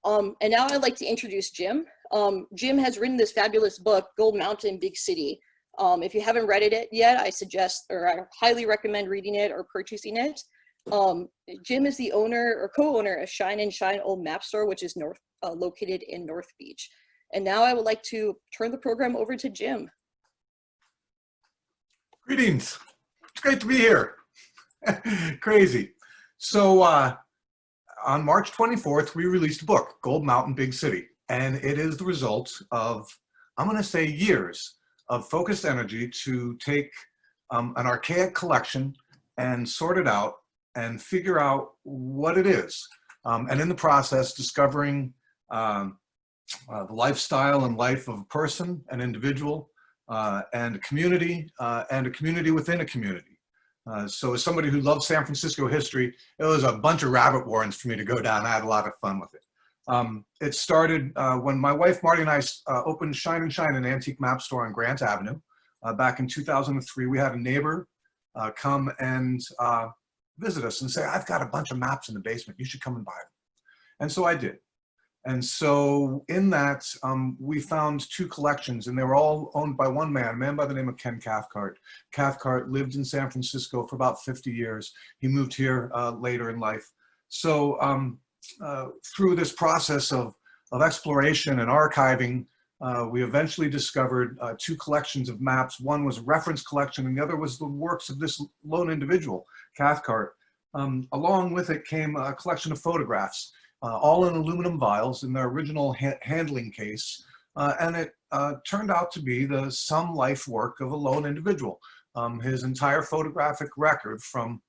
And now I'd like to introduce Jim. Jim has written this fabulous book, Gold Mountain, Big City. If you haven't read it yet, I suggest, or I highly recommend reading it or purchasing it. Jim is the owner or co-owner of Shine and Shine Old Map Store, which is located in North Beach. And now I would like to turn the program over to Jim. Greetings. It's great to be here. Crazy. So on March 24th, we released a book, Gold Mountain, Big City. And it is the result of, I'm going to say, years of focused energy to take an archaic collection and sort it out and figure out what it is. And in the process, discovering the lifestyle and life of a person, an individual, and a community within a community. So as somebody who loves San Francisco history, it was a bunch of rabbit warrens for me to go down. I had a lot of fun with it. It started when my wife Marty and I opened Shine and Shine, an antique map store on Grant Avenue. Back in 2003, we had a neighbor come and visit us and say, I've got a bunch of maps in the basement. You should come and buy them. And so I did. And so in that, we found two collections, and they were all owned by one man, a man by the name of Ken Cathcart. Cathcart lived in San Francisco for about 50 years. He moved here later in life. So through this process of exploration and archiving, we eventually discovered two collections of maps. One was a reference collection, and the other was the works of this lone individual, Cathcart. Along with it came a collection of photographs, all in aluminum vials in their original handling case. And it turned out to be the some life work of a lone individual. His entire photographic record from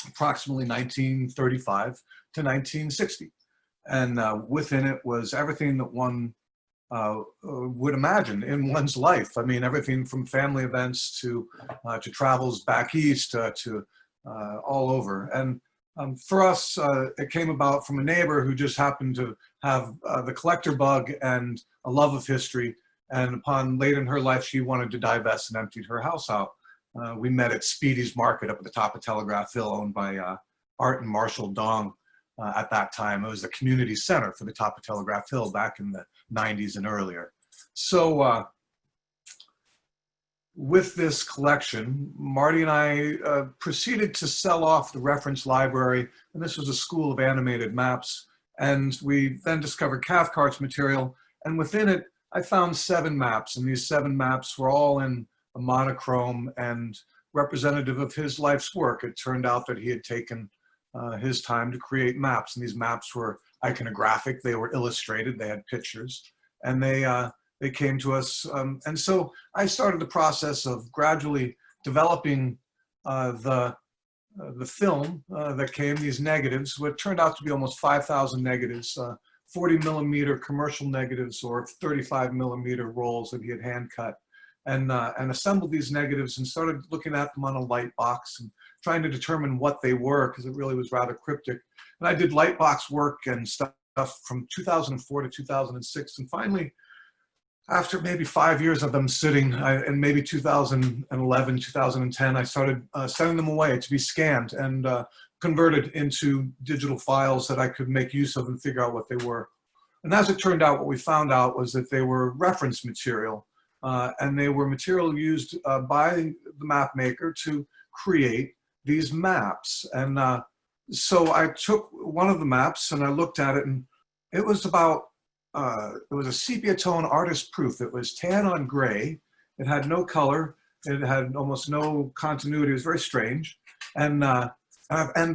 approximately 1935 to 1960. And within it was everything that one would imagine in one's life. I mean, everything from family events to travels back east to all over. And for us, it came about from a neighbor who just happened to have the collector bug and a love of history. And upon late in her life, she wanted to divest and emptied her house out. We met at Speedy's Market up at the top of Telegraph Hill, owned by Art and Marshall Dong. At that time, it was the community center for the top of Telegraph Hill back in the 90s and earlier. So with this collection, Marty and I proceeded to sell off the reference library, and this was a school of animated maps. And we then discovered Cathcart's material, and within it, I found 7 maps, and these 7 maps were all in a monochrome and representative of his life's work. It turned out that he had taken his time to create maps, and these maps were iconographic, they were illustrated, they had pictures, and they came to us. And so I started the process of gradually developing the film that came, these negatives, what turned out to be almost 5,000 negatives, 40 millimeter commercial negatives or 35 millimeter rolls that he had hand cut, and assembled these negatives and started looking at them on a light box and trying to determine what they were, because it really was rather cryptic. And I did light box work and stuff from 2004 to 2006. And finally, after maybe 5 years of them sitting, in maybe 2011, 2010, I started sending them away to be scanned and converted into digital files that I could make use of and figure out what they were. And as it turned out, what we found out was that they were reference material, and they were material used by the map maker to create these maps. And so I took one of the maps and I looked at it, and it was about, it was a sepia tone artist proof. It was tan on gray. It had no color. It had almost no continuity. It was very strange. And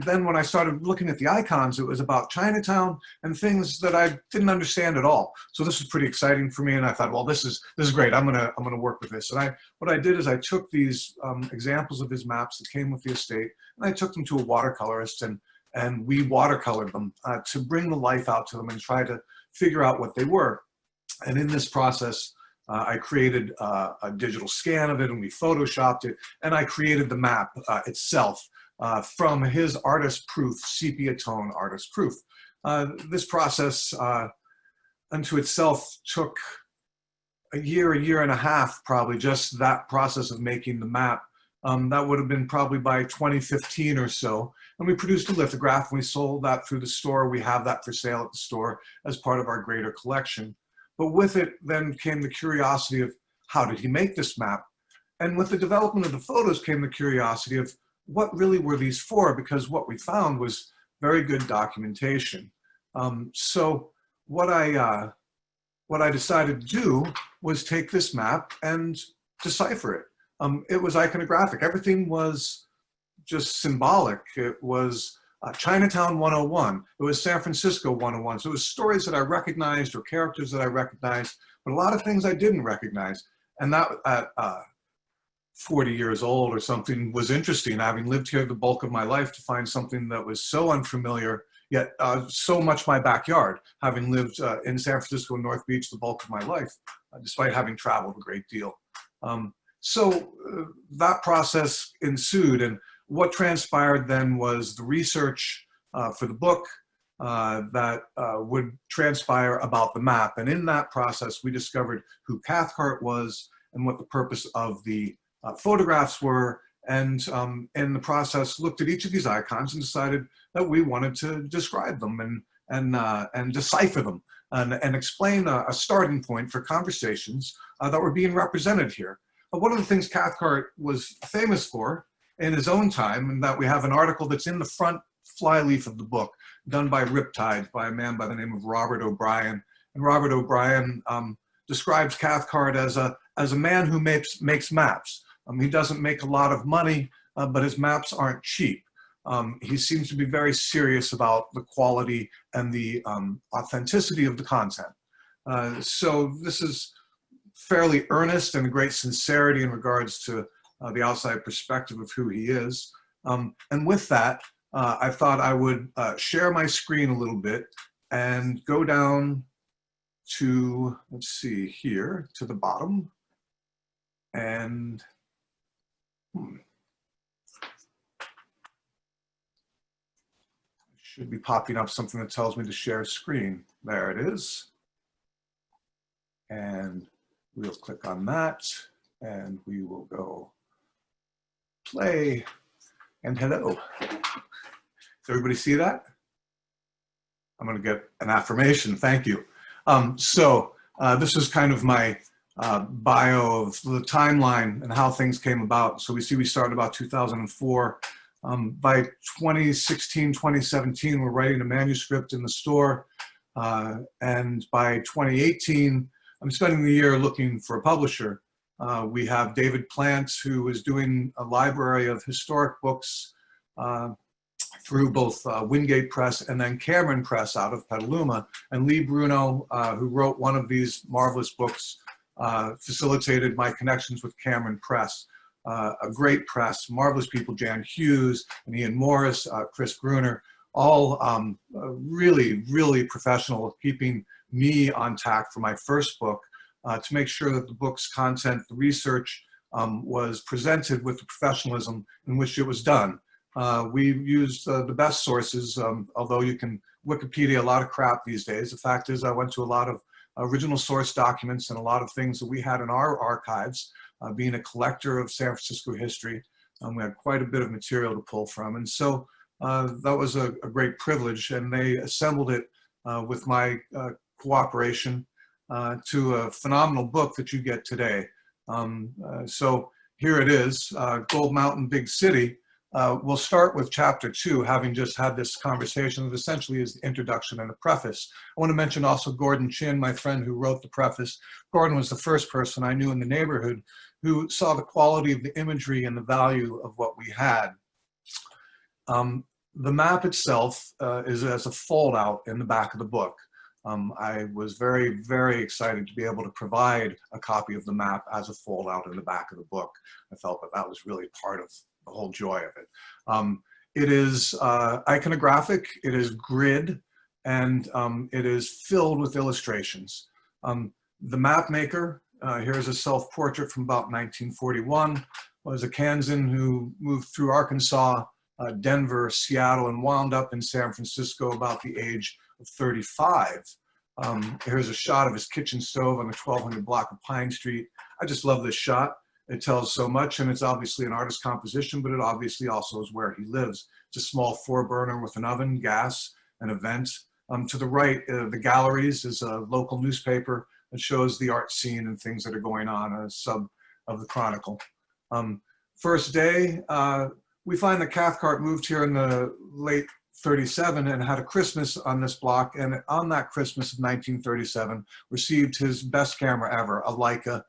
then when I started looking at the icons, it was about Chinatown and things that I didn't understand at all. So this was pretty exciting for me, and I thought, well, this is great. I'm gonna work with this. And what I did is I took these examples of his maps that came with the estate, and I took them to a watercolorist, and we watercolored them to bring the life out to them and try to figure out what they were. And in this process, I created a digital scan of it, and we photoshopped it, and I created the map itself. From his artist proof, sepia tone artist proof. This process unto itself took a year and a half, probably, just that process of making the map. That would have been probably by 2015 or so. And we produced a lithograph and we sold that through the store. We have that for sale at the store as part of our greater collection. But with it then came the curiosity of how did he make this map? And with the development of the photos came the curiosity of what really were these for? Because what we found was very good documentation. So what I decided to do was take this map and decipher it. It was iconographic. Everything was just symbolic. It was Chinatown 101. It was San Francisco 101. So it was stories that I recognized or characters that I recognized, but a lot of things I didn't recognize. And that at 40 years old or something was interesting, having lived here the bulk of my life, to find something that was so unfamiliar, yet so much my backyard, having lived in San Francisco and North Beach the bulk of my life, despite having traveled a great deal. So that process ensued, and what transpired then was the research for the book that would transpire about the map. And in that process, we discovered who Cathcart was and what the purpose of the photographs were, and in the process looked at each of these icons and decided that we wanted to describe them and decipher them and explain a starting point for conversations that were being represented here. But one of the things Cathcart was famous for in his own time, and that we have an article that's in the front flyleaf of the book, done by Riptide by a man by the name of Robert O'Brien. And Robert O'Brien describes Cathcart as a man who makes maps. He doesn't make a lot of money, but his maps aren't cheap. He seems to be very serious about the quality and the authenticity of the content. So this is fairly earnest and a great sincerity in regards to the outside perspective of who he is. And with that, I thought I would share my screen a little bit and go down to, let's see here, to the bottom. And should be popping up something that tells me to share screen. There it is. And we'll click on that and we will go play and hello. Does everybody see that? I'm going to get an affirmation. Thank you. This is kind of my bio of the timeline and how things came about. So we see we started about 2004. By 2016, 2017, we're writing a manuscript in the store. And by 2018, I'm spending the year looking for a publisher. We have David Plant, who is doing a library of historic books through both Wingate Press and then Cameron Press out of Petaluma. And Lee Bruno, who wrote one of these marvelous books, facilitated my connections with Cameron Press. A great press, marvelous people, Jan Hughes and Ian Morris, Chris Gruner, all really, really professional at keeping me on tack for my first book to make sure that the book's content, the research was presented with the professionalism in which it was done. We used the best sources, although you can Wikipedia a lot of crap these days. The fact is I went to a lot of original source documents and a lot of things that we had in our archives. Being a collector of San Francisco history, we had quite a bit of material to pull from. And so that was a great privilege, and they assembled it with my cooperation to a phenomenal book that you get today. So here it is, Gold Mountain, Big City. We'll start with chapter 2, having just had this conversation that essentially is the introduction and the preface. I want to mention also Gordon Chin, my friend who wrote the preface. Gordon was the first person I knew in the neighborhood who saw the quality of the imagery and the value of what we had. The map itself is as a fold out in the back of the book. I was very, very excited to be able to provide a copy of the map as a fold out in the back of the book. I felt that that was really part of the whole joy of it. It is iconographic, it is grid, and it is filled with illustrations. The map maker, here's a self-portrait from about 1941, was a Kansan who moved through Arkansas, Denver, Seattle, and wound up in San Francisco about the age of 35. Here's a shot of his kitchen stove on the 1200 block of Pine Street. I just love this shot. It tells so much, and it's obviously an artist's composition, but it obviously also is where he lives. It's a small 4-burner with an oven, gas, and a vent. To the right, the galleries is a local newspaper that shows the art scene and things that are going on, a sub of the Chronicle. First day, we find that Cathcart moved here in the late 37 and had a Christmas on this block, and on that Christmas of 1937 received his best camera ever, a Leica,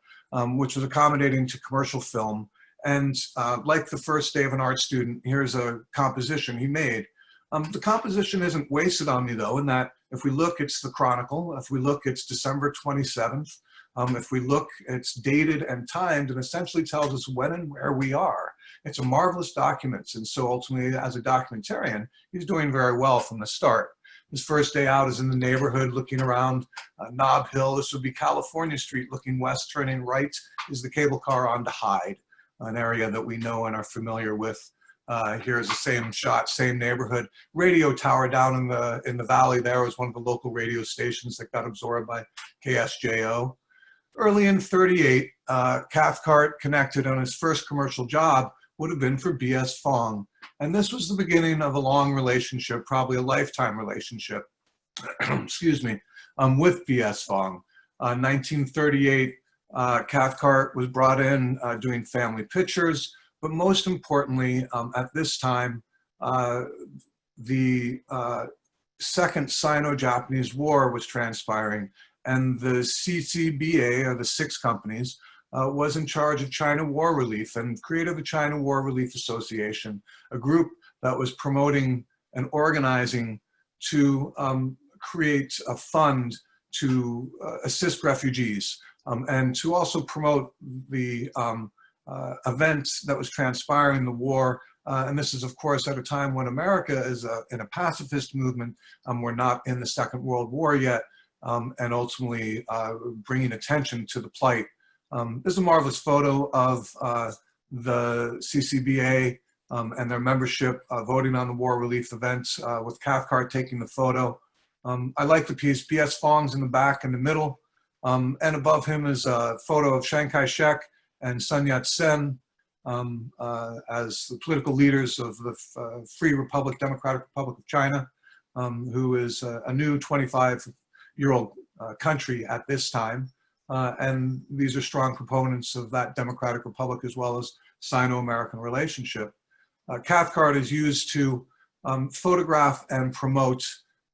which was accommodating to commercial film. And like the first day of an art student, here's a composition he made. The composition isn't wasted on me though, in that if we look, it's the Chronicle. If we look, it's December 27th. If we look, it's dated and timed and essentially tells us when and where we are. It's a marvelous document. And so ultimately, as a documentarian, he's doing very well from the start. His first day out is in the neighborhood looking around Nob Hill. This would be California Street looking west, turning right is the cable car onto Hyde, an area that we know and are familiar with. Here's the same shot, same neighborhood. Radio tower down in the valley there was one of the local radio stations that got absorbed by KSJO. Early in 38, Cathcart connected on his first commercial job would have been for BS Fong. And this was the beginning of a long relationship, probably a lifetime relationship, excuse me, with BS Fong. 1938, Cathcart was brought in doing family pictures, but most importantly, at this time, the Second Sino-Japanese War was transpiring, and the CCBA, or the 6 companies, was in charge of China War Relief and created the China War Relief Association, a group that was promoting and organizing to create a fund to assist refugees and to also promote the events that was transpiring in the war. And this is, of course, at a time when America is in a pacifist movement. We're not in the Second World War yet, and ultimately bringing attention to the plight. This is a marvelous photo of the CCBA and their membership voting on the war relief events with Cathcart taking the photo. I like the piece. BS Fong's in the back in the middle, and above him is a photo of Chiang Kai-shek and Sun Yat-sen as the political leaders of the Free Republic, Democratic Republic of China, who is a new 25-year-old country at this time. And these are strong proponents of that Democratic Republic as well as Sino-American relationship. Cathcart is used to photograph and promote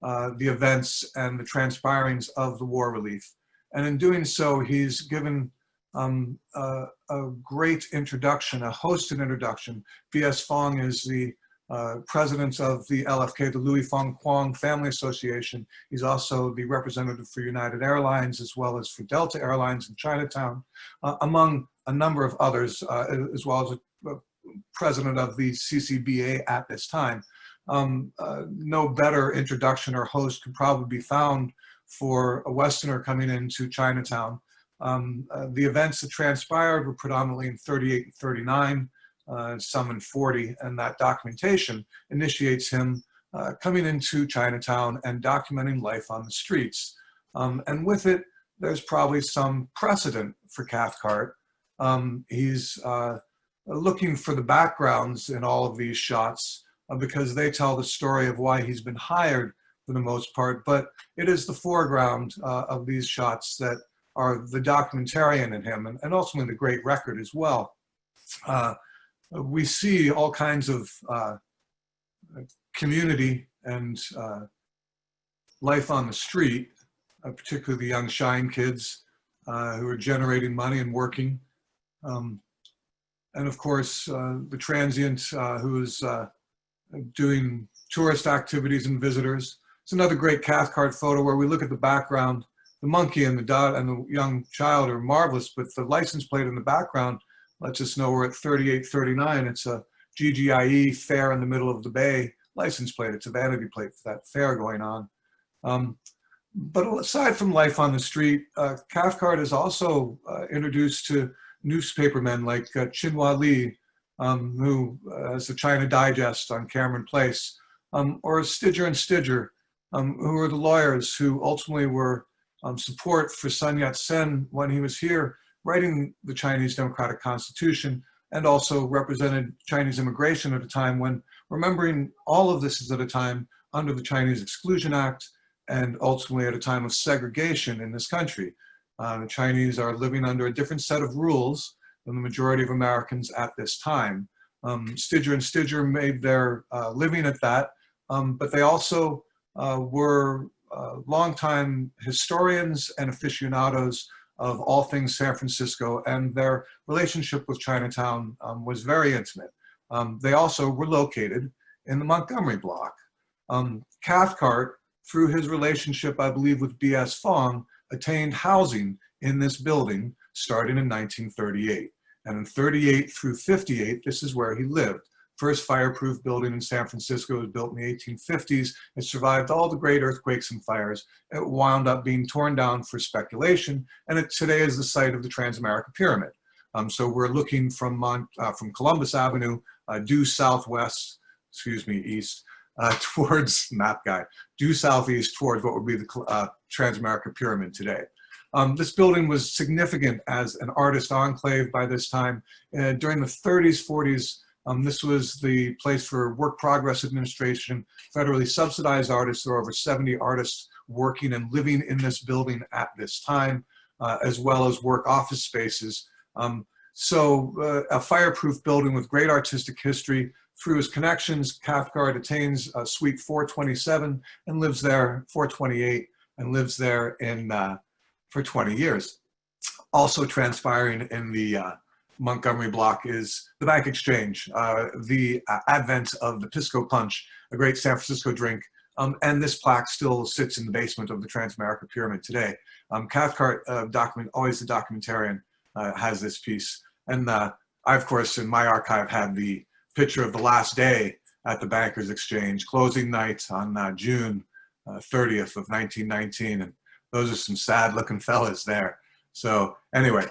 the events and the transpirings of the war relief. And in doing so, he's given a great introduction, a hosted introduction. BS Fong is the president of the LFK, the Louis Fong Kwong Family Association. He's also the representative for United Airlines as well as for Delta Airlines in Chinatown, among a number of others, as well as a president of the CCBA at this time. No better introduction or host could probably be found for a Westerner coming into Chinatown. The events that transpired were predominantly in 38 and 39, some in 40, and that documentation initiates him coming into Chinatown and documenting life on the streets. And with it, there's probably some precedent for Cathcart. He's looking for the backgrounds in all of these shots because they tell the story of why he's been hired for the most part, but it is the foreground of these shots that are the documentarian in him and ultimately the great record as well. We see all kinds of community and life on the street, particularly the young Schein kids who are generating money and working. And of course, the transient who is doing tourist activities and visitors. It's another great Cathcart photo where we look at the background. The monkey and the dot and the young child are marvelous, but the license plate in the background lets us know we're at 3839. It's a GGIE fair in the middle of the bay license plate. It's a vanity plate for that fair going on. But aside from life on the street, Cathcart is also introduced to newspapermen like Chinhua Lee, who has the China Digest on Cameron Place, or Stidger and Stidger, who are the lawyers who ultimately were support for Sun Yat-sen when he was here writing the Chinese Democratic Constitution, and also represented Chinese immigration at a time when, remembering all of this is at a time under the Chinese Exclusion Act, and ultimately at a time of segregation in this country. The Chinese are living under a different set of rules than the majority of Americans at this time. Stidger and Stidger made their living at that, but they also were longtime historians and aficionados of all things San Francisco, and their relationship with Chinatown was very intimate. They also were located in the Montgomery block. Cathcart, through his relationship, I believe, with BS Fong, attained housing in this building starting in 1938. And in 38 through 58, this is where he lived. First fireproof building in San Francisco was built in the 1850s. It survived all the great earthquakes and fires. It wound up being torn down for speculation, and it today is the site of the Transamerica Pyramid. So we're looking from Columbus Avenue due southwest, east, towards, map guy, due southeast towards what would be the Transamerica Pyramid today. This building was significant as an artist enclave by this time. During the 30s, 40s, this was the place for work progress administration, federally subsidized artists. There were over 70 artists working and living in this building at this time, as well as work office spaces. So a fireproof building with great artistic history. Through his connections, Cathcart attains suite 427 and lives there, 428, and lives there for 20 years. Also transpiring in the Montgomery block is the Bank Exchange, the advent of the Pisco Punch, a great San Francisco drink, and this plaque still sits in the basement of the Transamerica Pyramid today. Cathcart, always the documentarian, has this piece. And I, of course, in my archive had the picture of the last day at the Bankers Exchange, closing night on June 30th of 1919. And those are some sad looking fellas there. So anyway,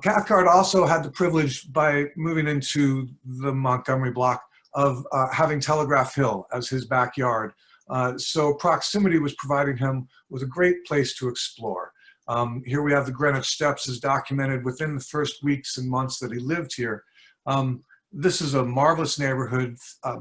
Cathcart also had the privilege, by moving into the Montgomery block, of having Telegraph Hill as his backyard. So proximity was providing him with a great place to explore. Here we have the Greenwich Steps as documented within the first weeks and months that he lived here. This is a marvelous neighborhood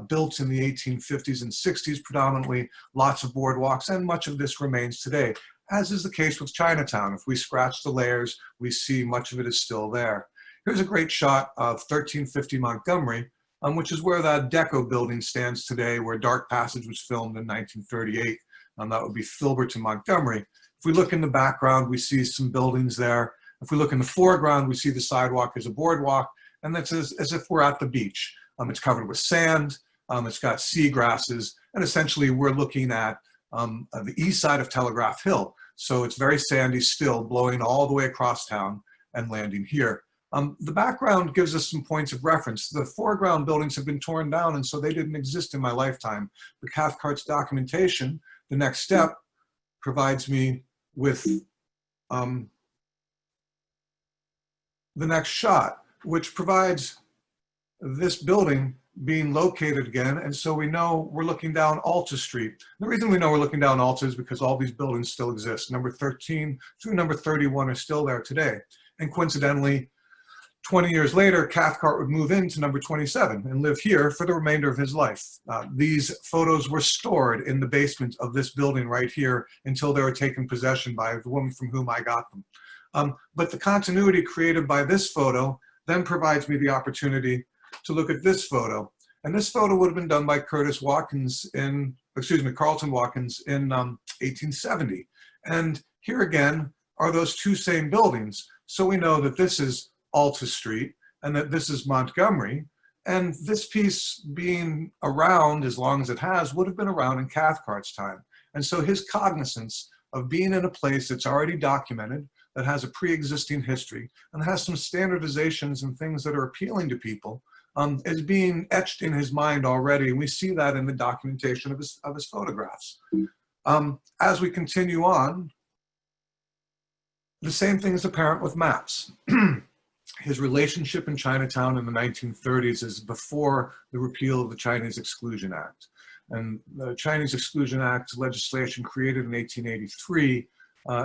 built in the 1850s and 60s predominantly, lots of boardwalks, and much of this remains today, as is the case with Chinatown. If we scratch the layers, we see much of it is still there. Here's a great shot of 1350 Montgomery, which is where that Deco building stands today, where Dark Passage was filmed in 1938. That would be Filbert to Montgomery. If we look in the background, we see some buildings there. If we look in the foreground, we see the sidewalk as a boardwalk, and that's as if we're at the beach. It's covered with sand, it's got sea grasses, and essentially we're looking at the east side of Telegraph Hill. So it's very sandy still, blowing all the way across town and landing here. The background gives us some points of reference. The foreground buildings have been torn down, and so they didn't exist in my lifetime. But Cathcart's documentation, the next step, provides me with the next shot, which provides this building being located again. And so we know we're looking down Alta Street. The reason we know we're looking down Alta is because all these buildings still exist. Number 13 through number 31 are still there today. And coincidentally, 20 years later, Cathcart would move into number 27 and live here for the remainder of his life. These photos were stored in the basement of this building right here until they were taken possession by the woman from whom I got them. But the continuity created by this photo then provides me the opportunity to look at this photo. And this photo would have been done by Carlton Watkins in 1870. And here again are those two same buildings. So we know that this is Alta Street and that this is Montgomery. And this piece being around as long as it has would have been around in Cathcart's time. And so his cognizance of being in a place that's already documented, that has a pre-existing history, and has some standardizations and things that are appealing to people, is being etched in his mind already. And we see that in the documentation of his photographs. As we continue on, the same thing is apparent with maps. His relationship in Chinatown in the 1930s is before the repeal of the Chinese Exclusion Act. And the Chinese Exclusion Act legislation created in 1883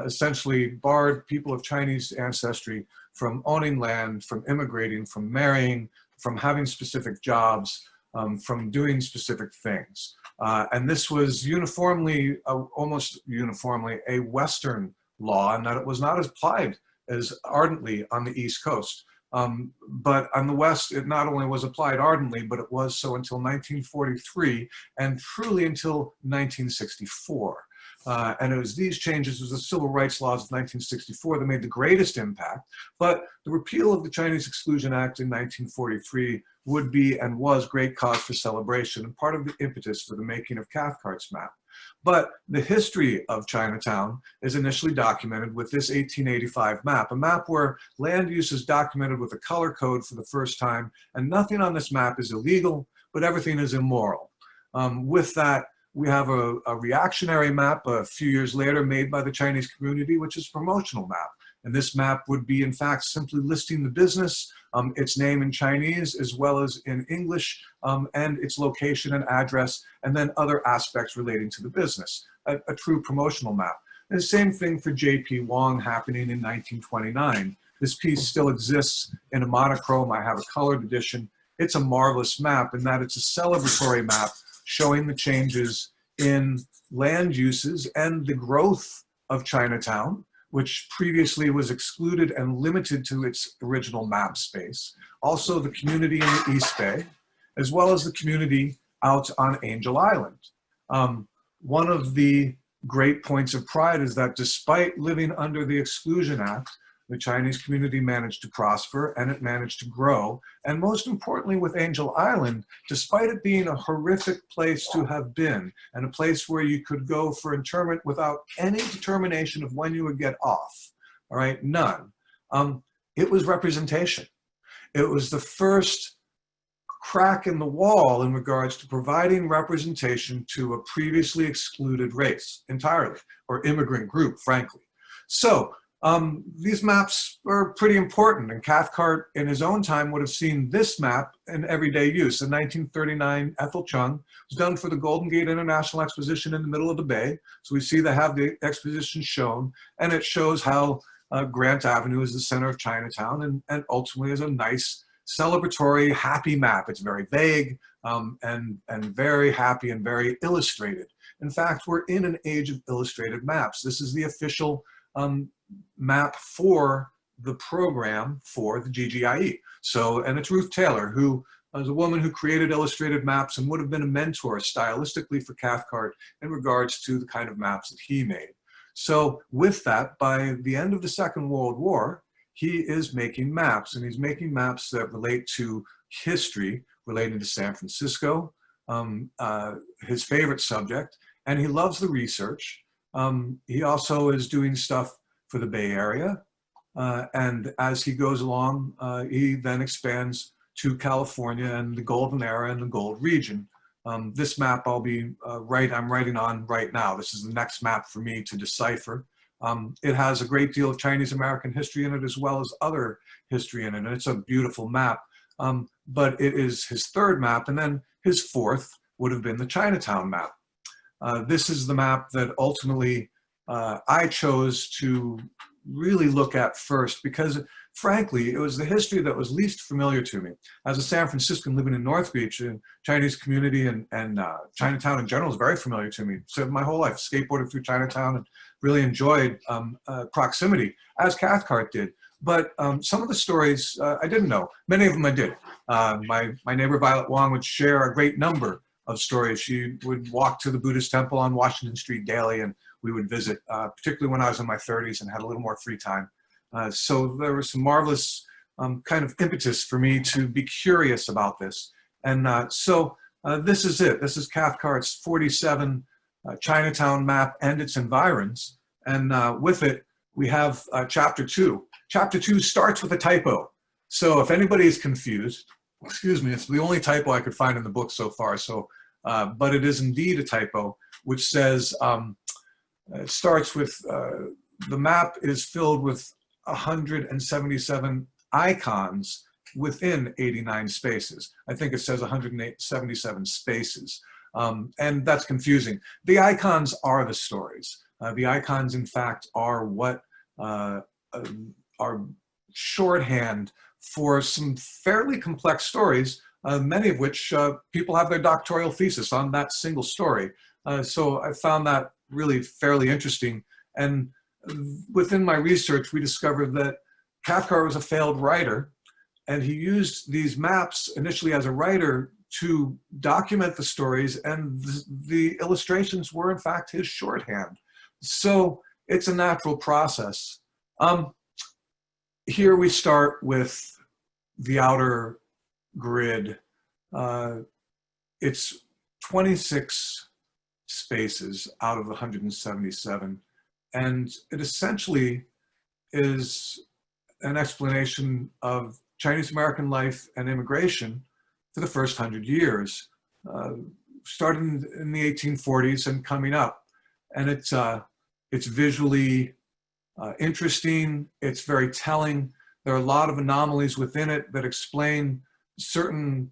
essentially barred people of Chinese ancestry from owning land, from immigrating, from marrying, from having specific jobs, from doing specific things. And this was uniformly, almost uniformly, a Western law, and that it was not applied as ardently on the East Coast. But on the West, it not only was applied ardently, but it was so until 1943 and truly until 1964. And it was these changes, it was the civil rights laws of 1964 that made the greatest impact. But the repeal of the Chinese Exclusion Act in 1943 would be and was great cause for celebration and part of the impetus for the making of Cathcart's map. But the history of Chinatown is initially documented with this 1885 map, a map where land use is documented with a color code for the first time, and nothing on this map is illegal, but everything is immoral. With that, we have a reactionary map a few years later made by the Chinese community, which is a promotional map. And this map would be, in fact, simply listing the business, its name in Chinese, as well as in English, and its location and address, and then other aspects relating to the business, a true promotional map. And the same thing for J.P. Wong happening in 1929. This piece still exists in a monochrome. I have a colored edition. It's a marvelous map in that it's a celebratory map showing the changes in land uses and the growth of Chinatown, which previously was excluded and limited to its original map space. Also the community in the East Bay, as well as the community out on Angel Island. One of the great points of pride is that despite living under the Exclusion Act, the Chinese community managed to prosper and it managed to grow. And most importantly with Angel Island, despite it being a horrific place to have been and a place where you could go for internment without any determination of when you would get off, all right, none. It was representation. It was the first crack in the wall in regards to providing representation to a previously excluded race entirely, or immigrant group, frankly. So, these maps are pretty important, and Cathcart in his own time would have seen this map in everyday use. In 1939, Ethyl Chung was done for the Golden Gate International Exposition in the middle of the bay. So we see they have the exposition shown, and it shows how Grant Avenue is the center of Chinatown, and ultimately is a nice, celebratory, happy map. It's very vague and very happy and very illustrated. In fact, we're in an age of illustrated maps. This is the official map for the program for the GGIE. So, and it's Ruth Taylor, who is a woman who created illustrated maps and would have been a mentor stylistically for Cathcart in regards to the kind of maps that he made. So with that, by the end of the Second World War, he is making maps, and he's making maps that relate to history relating to San Francisco, his favorite subject, and he loves the research. He also is doing stuff for the Bay Area, and as he goes along, he then expands to California and the Golden Era and the Gold Region. This map I'm writing on right now. This is the next map for me to decipher. It has a great deal of Chinese American history in it as well as other history in it, and it's a beautiful map. But it is his third map, and then his fourth would have been the Chinatown map. This is the map that ultimately I chose to really look at first because, frankly, it was the history that was least familiar to me. As a San Franciscan living in North Beach, the Chinese community and Chinatown in general is very familiar to me. So my whole life, skateboarded through Chinatown and really enjoyed proximity, as Cathcart did. But some of the stories I didn't know. Many of them I did. My neighbor Violet Wong would share a great number of stories. She would walk to the Buddhist temple on Washington Street daily, and we would visit, particularly when I was in my 30s and had a little more free time. So there was some marvelous kind of impetus for me to be curious about this. And so this is it. This is Cathcart's 47 Chinatown map and its environs. And with it, we have chapter 2. Chapter 2 starts with a typo. So if anybody is confused, excuse me, it's the only typo I could find in the book so far. So, but it is indeed a typo, which says, it starts with, the map is filled with 177 icons within 89 spaces. I think it says 177 spaces. And that's confusing. The icons are the stories. The icons, in fact, are what are shorthand for some fairly complex stories, many of which people have their doctoral thesis on that single story. So I found that really fairly interesting. And within my research, we discovered that Cathcart was a failed writer, and he used these maps initially as a writer to document the stories, and the illustrations were in fact his shorthand. So it's a natural process. Here we start with the outer grid. It's 26 spaces out of 177. And it essentially is an explanation of Chinese American life and immigration for the first 100 years, starting in the 1840s and coming up. And it's visually interesting, it's very telling. There are a lot of anomalies within it that explain certain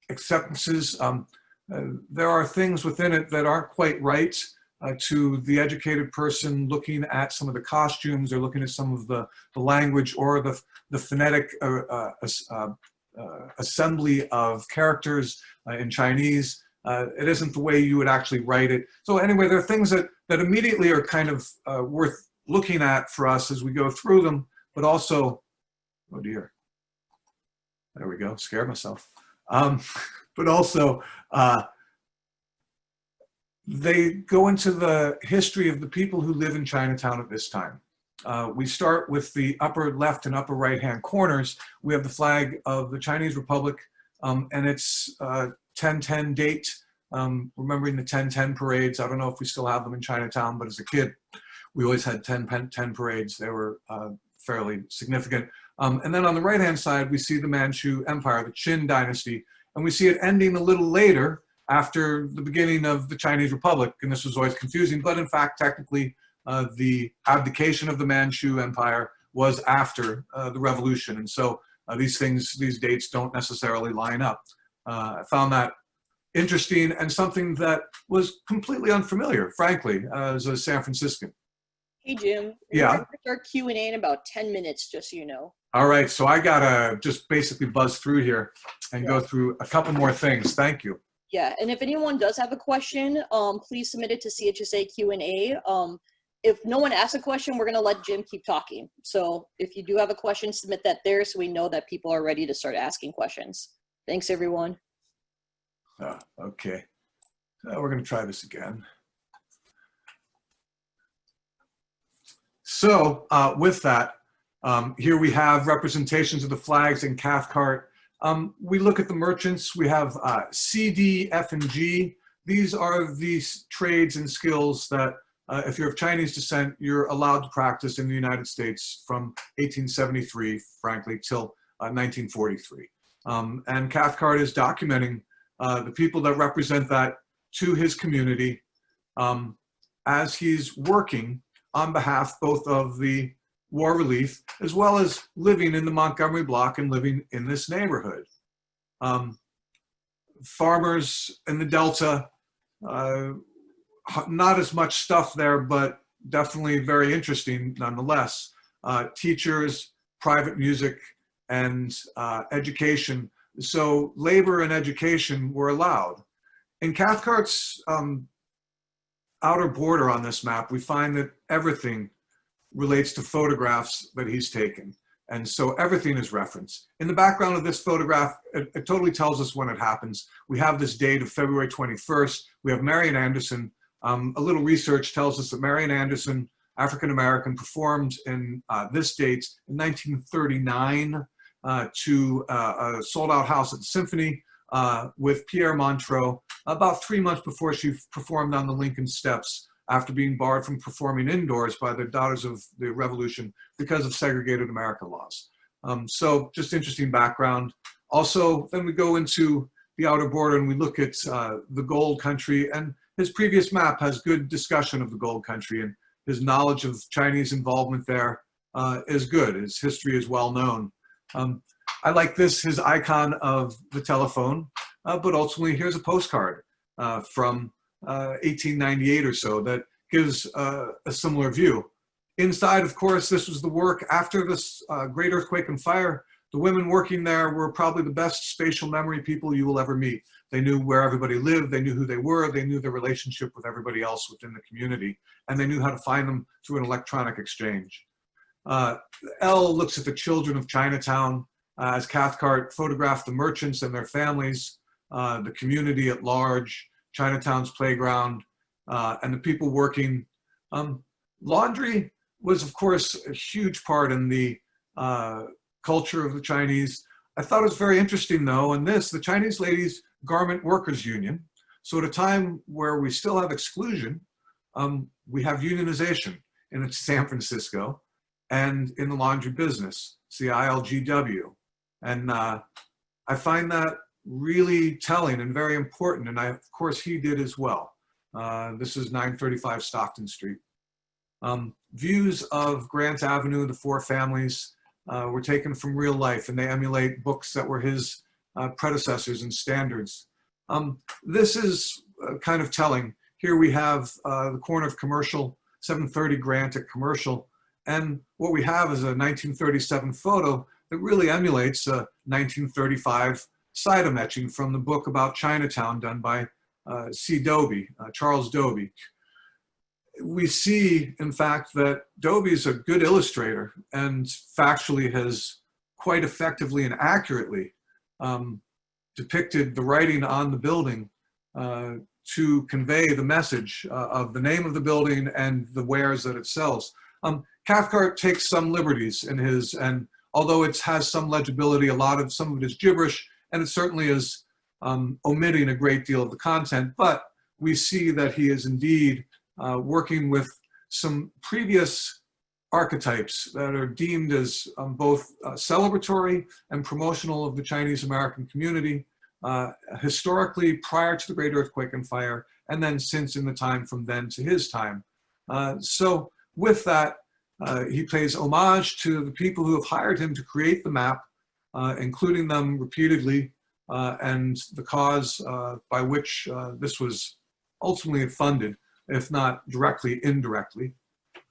acceptances. There are things within it that aren't quite right to the educated person looking at some of the costumes or looking at some of the language or the phonetic assembly of characters in Chinese. It isn't the way you would actually write it. So anyway, there are things that immediately are kind of worth looking at for us as we go through them, but also, oh dear, there we go, scared myself. But also, they go into the history of the people who live in Chinatown at this time. We start with the upper left and upper right-hand corners. We have the flag of the Chinese Republic, and it's 10/10 date, remembering the 10/10 parades. I don't know if we still have them in Chinatown, but as a kid, we always had 10/10 parades. They were fairly significant. And then on the right-hand side, we see the Manchu Empire, the Qin dynasty, and we see it ending a little later after the beginning of the Chinese Republic. And this was always confusing, but in fact, technically, the abdication of the Manchu Empire was after the revolution. And so these dates don't necessarily line up. I found that interesting and something that was completely unfamiliar, frankly, as a San Franciscan. Hey, Jim. Yeah. We're going to start Q&A in about 10 minutes, just so you know. All right, so I gotta just basically buzz through here and go through a couple more things. Thank you. Yeah, and if anyone does have a question, please submit it to CHSA Q&A. If no one asks a question, we're going to let Jim keep talking. So if you do have a question, submit that there so we know that people are ready to start asking questions. Thanks, everyone. Okay, we're going to try this again. So with that, here we have representations of the flags in Cathcart. We look at the merchants. We have C, D, F, and G. These are these trades and skills that if you're of Chinese descent, you're allowed to practice in the United States from 1873, frankly, till 1943. And Cathcart is documenting the people that represent that to his community as he's working on behalf both of the war relief as well as living in the Montgomery block and living in this neighborhood. Farmers in the Delta, not as much stuff there, but definitely very interesting nonetheless. Teachers, private music, and education. So labor and education were allowed. In Cathcart's outer border on this map, we find that everything relates to photographs that he's taken. And so everything is referenced. In the background of this photograph, it totally tells us when it happens. We have this date of February 21st. We have Marian Anderson. A little research tells us that Marian Anderson, African-American, performed in this date in 1939 to a sold-out house at the Symphony with Pierre Montreux about 3 months before she performed on the Lincoln Steps after being barred from performing indoors by the Daughters of the Revolution because of segregated America laws. So just interesting background. Also, then we go into the outer border and we look at the gold country, and his previous map has good discussion of the gold country, and his knowledge of Chinese involvement there is good. His history is well known. I like this, his icon of the telephone, but ultimately here's a postcard from 1898 or so that gives a similar view. Inside, of course, this was the work after this great earthquake and fire. The women working there were probably the best spatial memory people you will ever meet. They knew where everybody lived, they knew who they were, they knew their relationship with everybody else within the community, and they knew how to find them through an electronic exchange. L looks at the children of Chinatown, as Cathcart photographed the merchants and their families, the community at large, Chinatown's playground, and the people working. Laundry was, of course, a huge part in the culture of the Chinese. I thought it was very interesting, though, in this, the Chinese Ladies Garment Workers Union. So at a time where we still have exclusion, we have unionization in San Francisco and in the laundry business. It's the ILGW. And I find that really telling and very important. And of course, he did as well. This is 935 Stockton Street. Views of Grant Avenue, the four families, were taken from real life, and they emulate books that were his predecessors and standards. This is kind of telling. Here we have the corner of Commercial, 730 Grant at Commercial, and what we have is a 1937 photo that really emulates a 1935 Sydham etching from the book about Chinatown done by Charles Dobie. We see, in fact, that Dobie's a good illustrator and factually has quite effectively and accurately depicted the writing on the building to convey the message of the name of the building and the wares that it sells. Cathcart takes some liberties in his, and although it has some legibility, some of it is gibberish, and it certainly is omitting a great deal of the content, but we see that he is indeed working with some previous archetypes that are deemed as both celebratory and promotional of the Chinese American community, historically prior to the Great Earthquake and Fire, and then since in the time from then to his time. So with that, he pays homage to the people who have hired him to create the map, including them repeatedly, and the cause by which this was ultimately funded, if not directly, indirectly.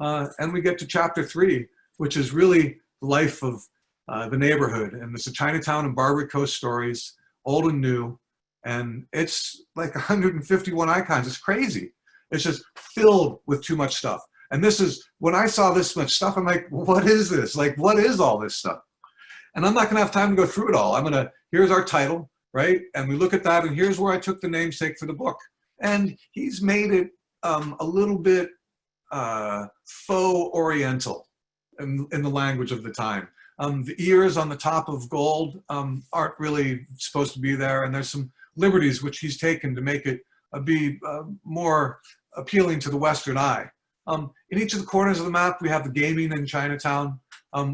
And we get to chapter 3, which is really the life of the neighborhood. And it's the Chinatown and Barbary Coast stories, old and new. And it's like 151 icons. It's crazy. It's just filled with too much stuff. And this is, when I saw this much stuff, I'm like, what is this? Like, what is all this stuff? And I'm not gonna have time to go through it all. Here's our title, right? And we look at that, and here's where I took the namesake for the book. And he's made it a little bit faux oriental in the language of the time. The ears on the top of gold aren't really supposed to be there, and there's some liberties which he's taken to make it be more appealing to the Western eye. In each of the corners of the map, we have the gaming in Chinatown,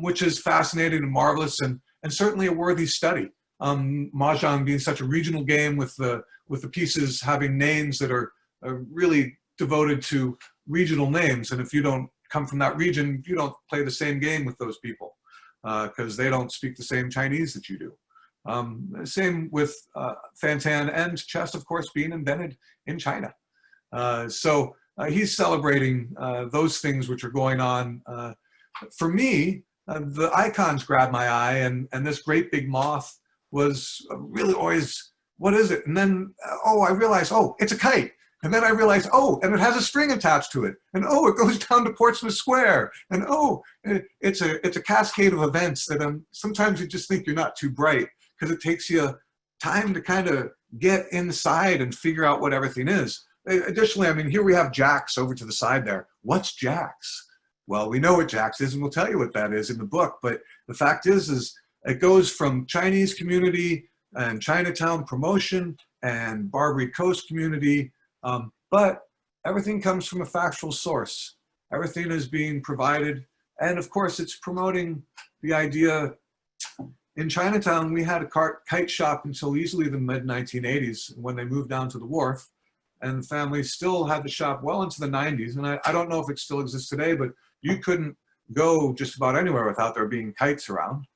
which is fascinating and marvelous, and certainly a worthy study. Mahjong being such a regional game with the pieces having names that are really devoted to regional names, and if you don't come from that region, you don't play the same game with those people because they don't speak the same Chinese that you do. Same with Fantan and chess, of course, being invented in China. So he's celebrating those things which are going on. For me, the icons grabbed my eye, and this great big moth was really always, what is it? And then, I realized, it's a kite. And then I realized, and it has a string attached to it. And it goes down to Portsmouth Square. And it's a cascade of events that sometimes you just think you're not too bright because it takes you time to kind of get inside and figure out what everything is. Additionally, here we have Jax over to the side there. What's Jax? Well, we know what Jax is, and we'll tell you what that is in the book. But the fact is it goes from Chinese community and Chinatown promotion and Barbary Coast community. But everything comes from a factual source. Everything is being provided. And of course, it's promoting the idea. In Chinatown, we had a kite shop until easily the mid-1980s when they moved down to the wharf. And the family still had the shop well into the 90s. And I don't know if it still exists today, but you couldn't go just about anywhere without there being kites around.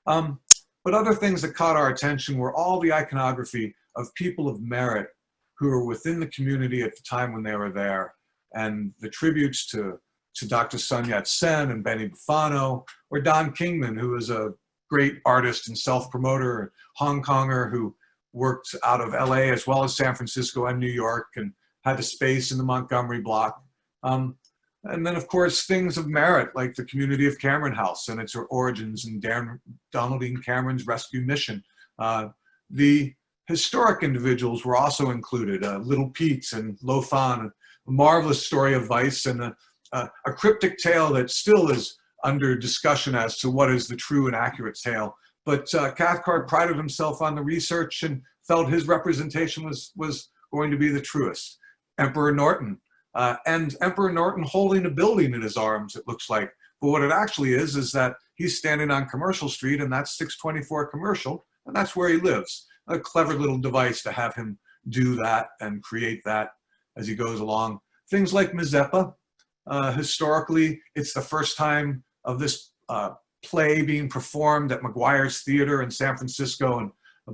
But other things that caught our attention were all the iconography of people of merit who were within the community at the time when they were there. and the tributes to Dr. Sun Yat-sen and Benny Bufano, or Don Kingman, who is a great artist and self-promoter, Hong Konger, who worked out of LA as well as San Francisco and New York and had a space in the Montgomery block. And then, of course, things of merit like the community of Cameron House and its origins and Donald Dean Cameron's rescue mission. The historic individuals were also included, Little Pete's and Lo Fan, a marvelous story of vice and a cryptic tale that still is under discussion as to what is the true and accurate tale. But Cathcart prided himself on the research and felt his representation was going to be the truest. Emperor Norton, and Emperor Norton holding a building in his arms, it looks like. But what it actually is that he's standing on Commercial Street, and that's 624 Commercial, and that's where he lives. A clever little device to have him do that and create that as he goes along. Things like Mazeppa. Historically, it's the first time of this play being performed at McGuire's Theater in San Francisco, and a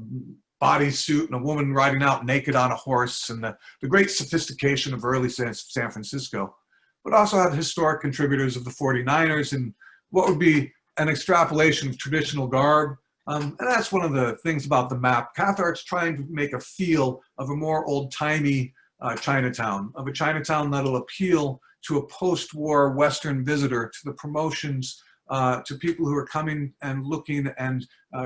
bodysuit and a woman riding out naked on a horse, and the great sophistication of early San Francisco. But also have historic contributors of the 49ers and what would be an extrapolation of traditional garb. And that's one of the things about the map. Cathcart's trying to make a feel of a more old-timey Chinatown, of a Chinatown that'll appeal to a post-war Western visitor, to the promotions, to people who are coming and looking and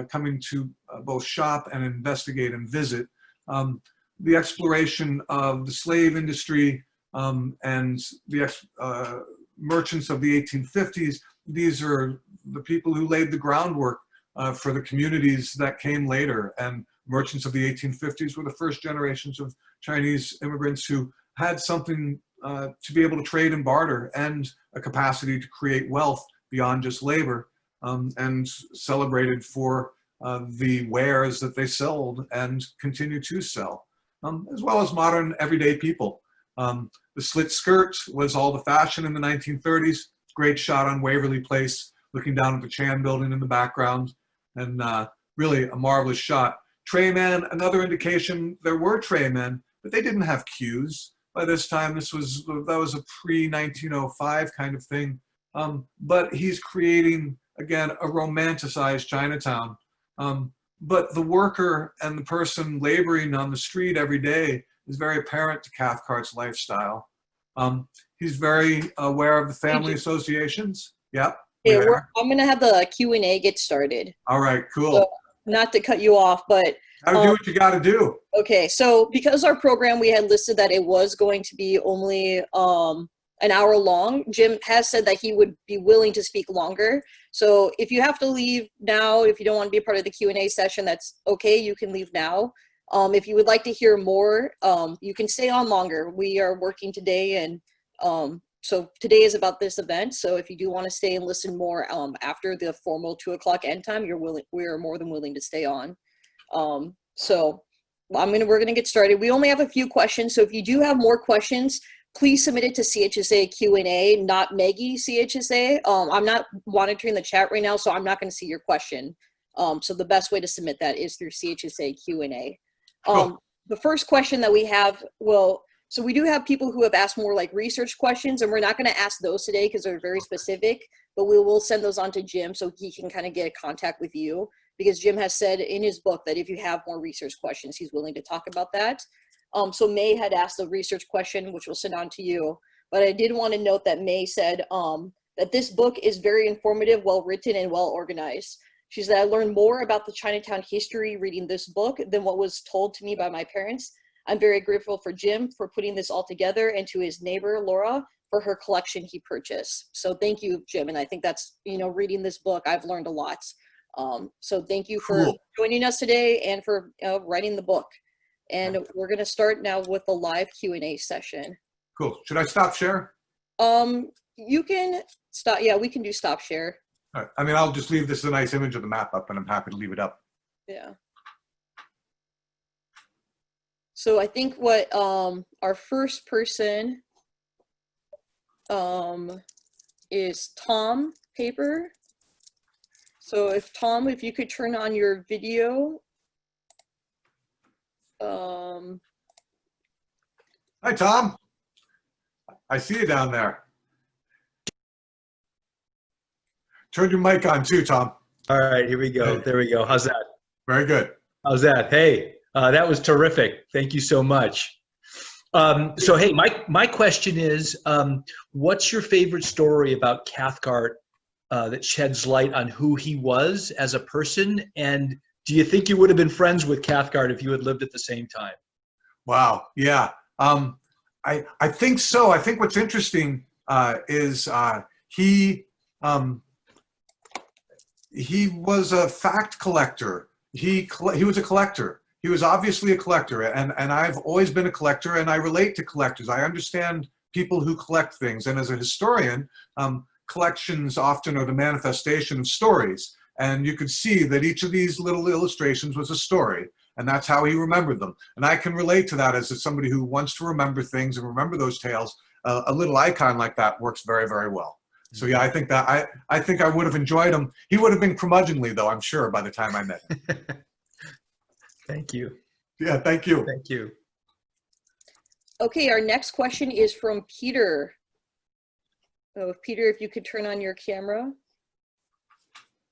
coming to both shop and investigate and visit. The exploration of the slave industry and the merchants of the 1850s. These are the people who laid the groundwork for the communities that came later. And merchants of the 1850s were the first generations of Chinese immigrants who had something to be able to trade and barter and a capacity to create wealth beyond just labor, and celebrated for the wares that they sold and continue to sell, as well as modern everyday people. The slit skirt was all the fashion in the 1930s. Great shot on Waverly Place, looking down at the Chan building in the background, and really a marvelous shot. Traymen, another indication there were traymen, but they didn't have queues. By this time, that was a pre-1905 kind of thing. But he's creating, again, a romanticized Chinatown. But the worker and the person laboring on the street every day is very apparent to Cathcart's lifestyle. He's very aware of the family associations. Yep. Yeah, I'm going to have the Q&A get started. All right, cool. So, not to cut you off, but gotta do what you gotta do. Okay, so because our program, we had listed that it was going to be only an hour long. Jim has said that he would be willing to speak longer. So if you have to leave now, if you don't want to be a part of the Q&A session, that's okay. You can leave now. If you would like to hear more, you can stay on longer. We are working today, and so today is about this event. So if you do want to stay and listen more after the formal 2 o'clock end time, we're more than willing to stay on. So we're gonna get started. We only have a few questions, so if you do have more questions, please submit it to CHSA Q&A, not Maggie CHSA. I'm not monitoring the chat right now, so I'm not going to see your question. So the best way to submit that is through CHSA Q&A. The first question that we have, so we do have people who have asked more like research questions, and we're not going to ask those today because they're very specific, but we will send those on to Jim so he can kind of get contact with you, because Jim has said in his book that if you have more research questions, he's willing to talk about that. So May had asked a research question, which we'll send on to you. But I did want to note that May said that this book is very informative, well written, and well organized. She said, I learned more about the Chinatown history reading this book than what was told to me by my parents. I'm very grateful for Jim for putting this all together, and to his neighbor, Laura, for her collection he purchased. So thank you, Jim. And I think that's, reading this book, I've learned a lot. So thank you for joining us today and for writing the book. And we're going to start now with the live Q&A session. Cool. Should I stop share? You can stop. Yeah, we can do stop share. All right. I mean, I'll just leave this a nice image of the map up, and I'm happy to leave it up. Yeah. So I think what our first person is Tom Paper. So if you could turn on your video. Hi, Tom. I see you down there. Turn your mic on too, Tom. All right, here we go. There we go. How's that? Very good. How's that? Hey, that was terrific. Thank you so much. So, hey, my question is, what's your favorite story about Cathcart that sheds light on who he was as a person? And do you think you would have been friends with Cathcart if you had lived at the same time? Wow. Yeah. I think so. I think what's interesting is he was a fact collector. He was a collector. He was obviously a collector, and I've always been a collector, and I relate to collectors. I understand people who collect things, and as a historian, collections often are the manifestation of stories, and you could see that each of these little illustrations was a story, and that's how he remembered them. And I can relate to that as somebody who wants to remember things and remember those tales. A little icon like that works very, very well. So yeah, I think that I think I would have enjoyed him. He would have been curmudgeonly, though, I'm sure, by the time I met him. Thank you. Yeah, thank you. Thank you. Okay, our next question is from Peter. Oh, Peter, if you could turn on your camera.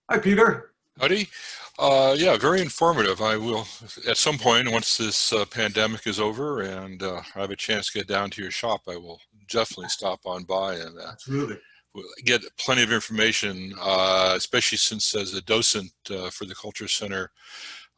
Hi, Peter. Howdy. Yeah, very informative. I will, at some point, once this pandemic is over and I have a chance to get down to your shop, I will definitely stop on by and Absolutely. get plenty of information, especially since as a docent for the Culture Center,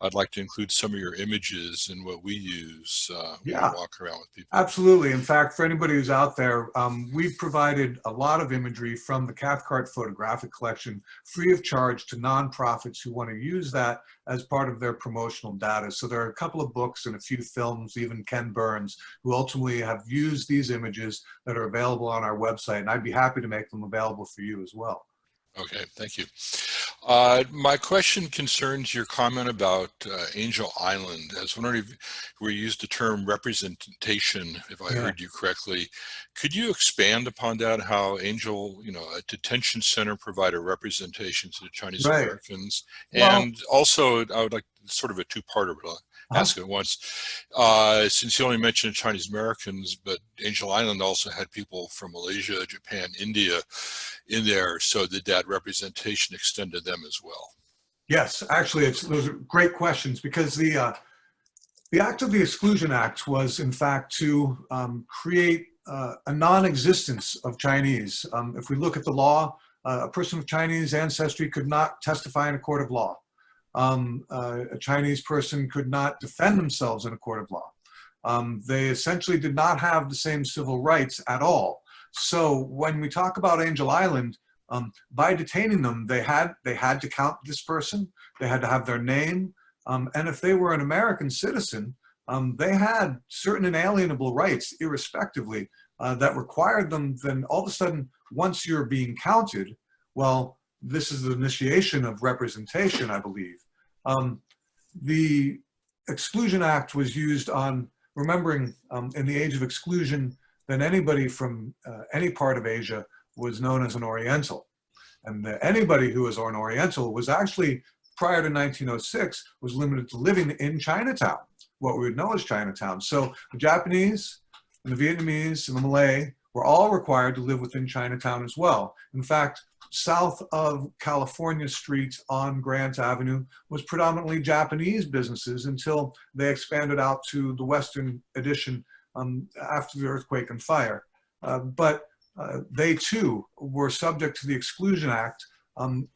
I'd like to include some of your images in what we use when we walk around with people. Absolutely. In fact, for anybody who's out there, we've provided a lot of imagery from the Cathcart photographic collection free of charge to nonprofits who want to use that as part of their promotional data. So there are a couple of books and a few films, even Ken Burns, who ultimately have used these images that are available on our website, and I'd be happy to make them available for you as well. Okay, thank you. My question concerns your comment about Angel Island. I was wondering if we used the term representation, if I heard you correctly. Could you expand upon that, how Angel, a detention center provided representation to the Chinese Americans? And also, I would like sort of a two-parter, but I'll ask it once. Since you only mentioned Chinese Americans, but Angel Island also had people from Malaysia, Japan, India in there, so did that representation extend to them as well? Yes, actually, those are great questions, because the act of the Exclusion Act was, in fact, to create a non-existence of Chinese. If we look at the law, a person of Chinese ancestry could not testify in a court of law. A Chinese person could not defend themselves in a court of law. They essentially did not have the same civil rights at all. So when we talk about Angel Island, by detaining them, they had to count this person, they had to have their name, and if they were an American citizen, they had certain inalienable rights, irrespectively, that required them. Then all of a sudden, once you're being counted, well, this is the initiation of representation, I believe. The Exclusion Act was used on remembering in the age of exclusion, then anybody from any part of Asia was known as an Oriental. And anybody who was an Oriental was actually, prior to 1906, was limited to living in Chinatown, what we would know as Chinatown. So the Japanese and the Vietnamese and the Malay were all required to live within Chinatown as well. In fact, south of California Street on Grant Avenue was predominantly Japanese businesses until they expanded out to the western addition after the earthquake and fire. But they too were subject to the Exclusion Act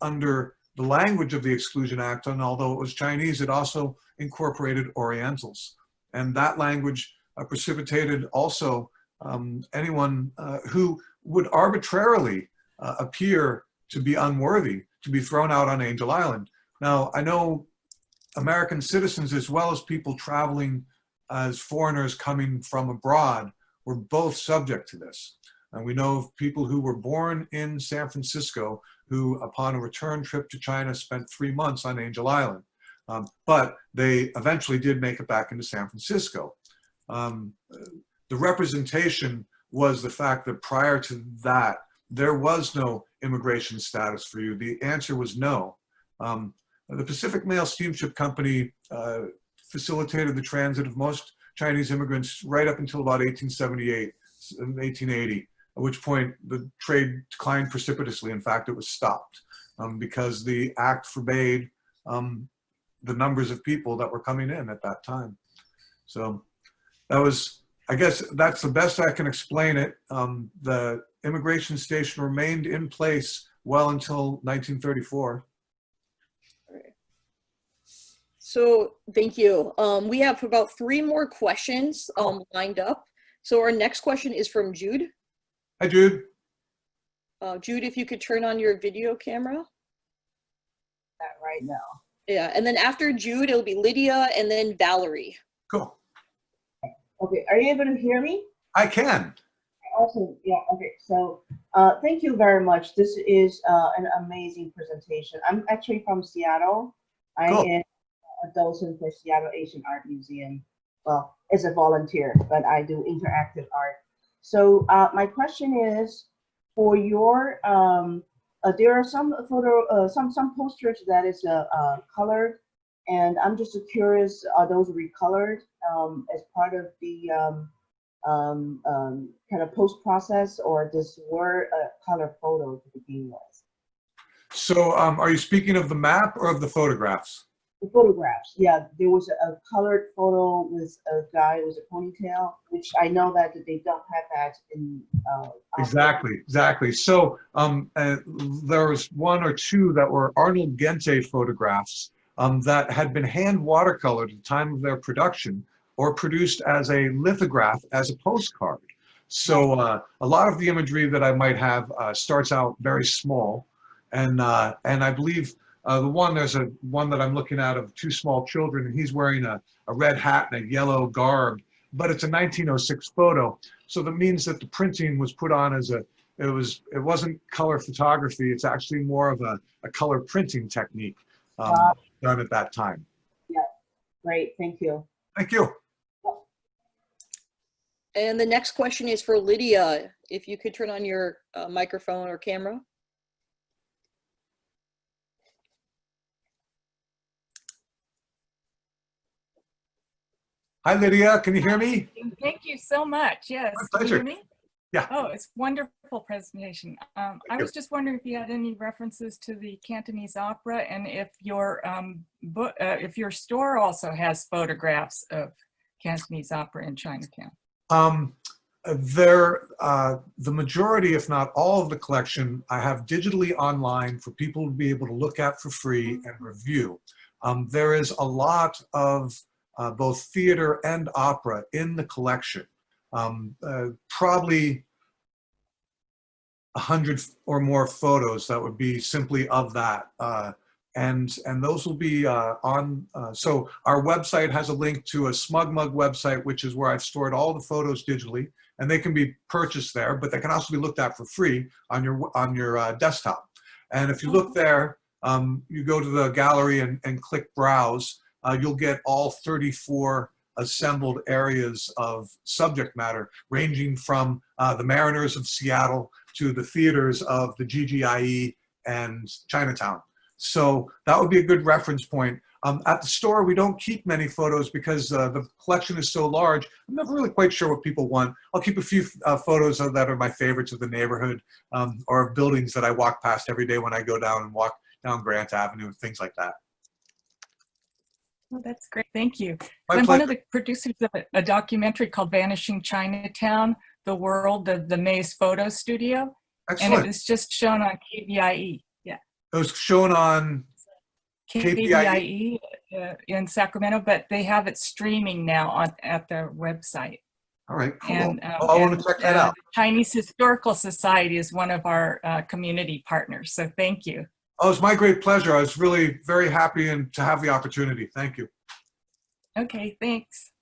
under the language of the Exclusion Act, and although it was Chinese, it also incorporated Orientals. And that language precipitated also anyone who would arbitrarily appear to be unworthy to be thrown out on Angel Island. Now, I know American citizens, as well as people traveling as foreigners coming from abroad, were both subject to this. And we know of people who were born in San Francisco who, upon a return trip to China, spent 3 months on Angel Island. But they eventually did make it back into San Francisco. The representation was the fact that prior to that, there was no immigration status for you. The answer was no. The Pacific Mail Steamship Company facilitated the transit of most Chinese immigrants right up until about 1878, 1880. at which point the trade declined precipitously. In fact, it was stopped because the act forbade the numbers of people that were coming in at that time. So that was, I guess that's the best I can explain it. The immigration station remained in place well until 1934. So thank you. We have about 3 more questions lined up. So our next question is from Jude. Hi, Jude. Jude, if you could turn on your video camera. That right now. Yeah, and then after Jude, it'll be Lydia and then Valerie. Cool. Okay, are you able to hear me? I can. Awesome. Yeah. Okay. So, thank you very much. This is an amazing presentation. I'm actually from Seattle. I Cool. am a docent for Seattle Asian Art Museum. Well, as a volunteer, but I do interactive art. So, my question is, for your there are some some posters that is colored, and I'm just curious, are those recolored as part of the kind of post process, or this were a color photo to begin with? So are you speaking of the map or of the photographs? The photographs, yeah, there was a colored photo with a guy with a ponytail, which I know that they don't have that in. Exactly. So there was 1 or 2 that were Arnold Gente photographs that had been hand watercolored at the time of their production, or produced as a lithograph, as a postcard. So a lot of the imagery that I might have starts out very small, and I believe there's one that I'm looking at of 2 small children, and he's wearing a red hat and a yellow garb, but it's a 1906 photo. So that means that the printing was put on as it wasn't color photography. It's actually more of a color printing technique done at that time. Yeah, great, thank you. Thank you. And the next question is for Lydia. If you could turn on your microphone or camera. Hi, Lydia. Can you hear me? Thank you so much. Yes. My pleasure. Can you hear me? Yeah. Oh, it's wonderful presentation. I was just wondering if you had any references to the Cantonese opera, and if your if your store also has photographs of Cantonese opera in Chinatown. The majority, if not all of the collection, I have digitally online for people to be able to look at for free and review. There is a lot of both theater and opera in the collection. Probably 100 or more photos that would be simply of that. And those will be on, so our website has a link to a SmugMug website, which is where I've stored all the photos digitally, and they can be purchased there, but they can also be looked at for free on your desktop. And if you look there, you go to the gallery and click browse, you'll get all 34 assembled areas of subject matter, ranging from the Mariners of Seattle to the theaters of the GGIE and Chinatown. So that would be a good reference point. At the store, we don't keep many photos because the collection is so large. I'm never really quite sure what people want. I'll keep a few photos that are my favorites of the neighborhood or buildings that I walk past every day when I go down and walk down Grant Avenue, things like that. Oh, that's great. Thank you. My I'm one of pleasure. the producers of a documentary called Vanishing Chinatown, The World of the Maze Photo Studio. Excellent. And it was just shown on KGIE. Yeah. It was shown on KGIE in Sacramento, but they have it streaming now at their website. All right, cool. And, I want to check that out. The Chinese Historical Society is one of our community partners. So thank you. Oh, it's my great pleasure. I was really very happy and to have the opportunity. Thank you. Okay, thanks.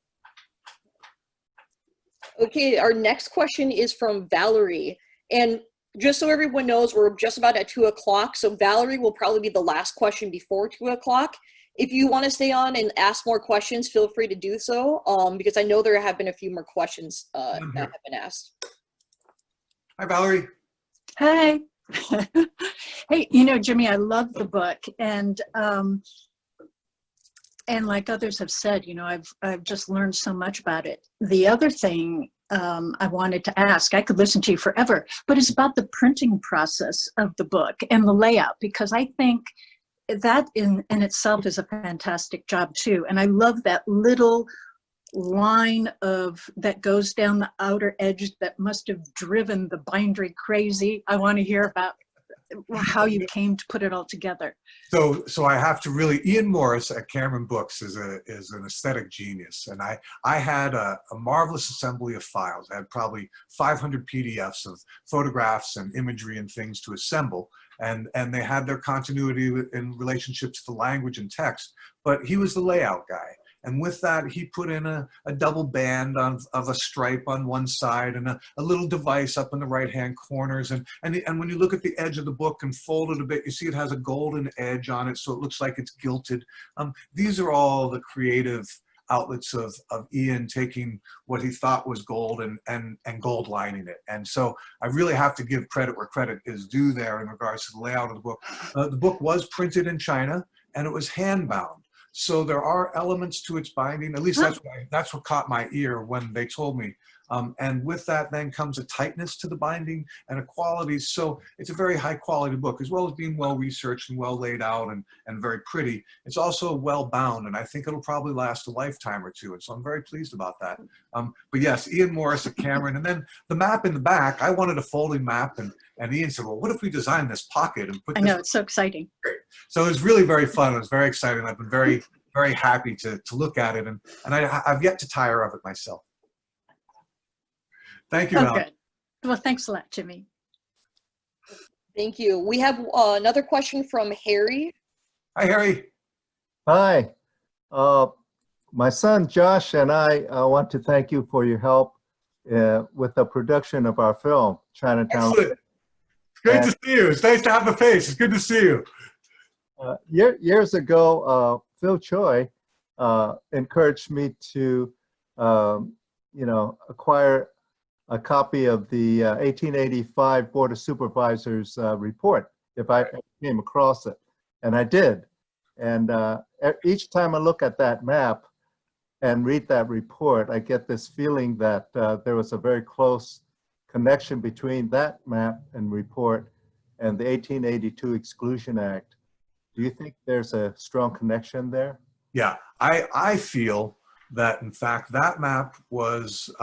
Okay, our next question is from Valerie. And just so everyone knows, we're just about at 2 o'clock. So Valerie will probably be the last question before 2 o'clock. If you want to stay on and ask more questions, feel free to do so, because I know there have been a few more questions that have been asked. Hi, Valerie. Hi. Hey, you know, Jimmy, I love the book, and like others have said, you know, I've just learned so much about it. The other thing I wanted to ask. I could listen to you forever, but it's about the printing process of the book and the layout, because I think that in itself is a fantastic job too. And I love that little line that goes down the outer edge that must have driven the bindery crazy. I want to hear about how you came to put it all together. So I have to really, Ian Morris at Cameron Books is an aesthetic genius. And I had a marvelous assembly of files. I had probably 500 PDFs of photographs and imagery and things to assemble. And they had their continuity in relationship to the language and text, but he was the layout guy. And with that, he put in a double band of a stripe on one side and a little device up in the right-hand corners. And when you look at the edge of the book and fold it a bit, you see it has a golden edge on it, so it looks like it's gilted. These are all the creative outlets of Ian taking what he thought was gold and gold lining it. And so I really have to give credit where credit is due there in regards to the layout of the book. The book was printed in China, and it was hand-bound. So there are elements to its binding. At least that's what caught my ear when they told me. And with that then comes a tightness to the binding and a quality. So it's a very high quality book, as well as being well researched and well laid out and very pretty. It's also well bound, and I think it'll probably last a lifetime or two. And so I'm very pleased about that. But yes, Ian Morris at Cameron. And then the map in the back, I wanted a folding map, and Ian said, well, what if we design this pocket and put I know, it's so exciting. So it was really very fun. It was very exciting. I've been very, very happy to look at it, and I've yet to tire of it myself. Thank you, Val. Good. Well, thanks a lot, Jimmy. Thank you. We have another question from Harry. Hi, Harry. Hi. My son Josh and I want to thank you for your help with the production of our film, Chinatown. Excellent. It's great to see you. It's nice to have a face. It's good to see you. Years ago, Phil Choi encouraged me to, acquire a copy of the 1885 Board of Supervisors report, if I came across it, and I did. And each time I look at that map and read that report, I get this feeling that there was a very close connection between that map and report and the 1882 Exclusion Act. Do you think there's a strong connection there? Yeah, I feel that, in fact, that map was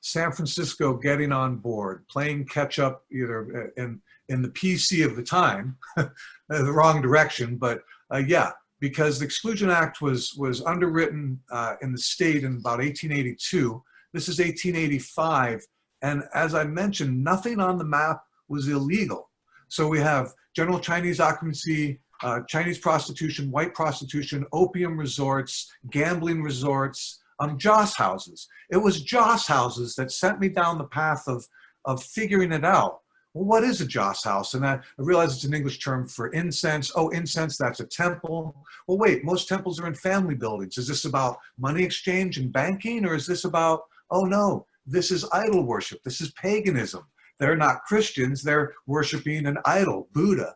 San Francisco getting on board, playing catch up either in the PC of the time, the wrong direction, but yeah, because the Exclusion Act was underwritten in the state in about 1882. This is 1885, and as I mentioned, nothing on the map was illegal. So we have general Chinese occupancy, Chinese prostitution, white prostitution, opium resorts, gambling resorts, joss houses. It was joss houses that sent me down the path of figuring it out. Well, what is a joss house? And I realize it's an English term for incense. Oh, incense, that's a temple. Well, wait, most temples are in family buildings. Is this about money exchange and banking, or is this about, oh no, this is idol worship. This is paganism. They're not Christians, they're worshiping an idol, Buddha.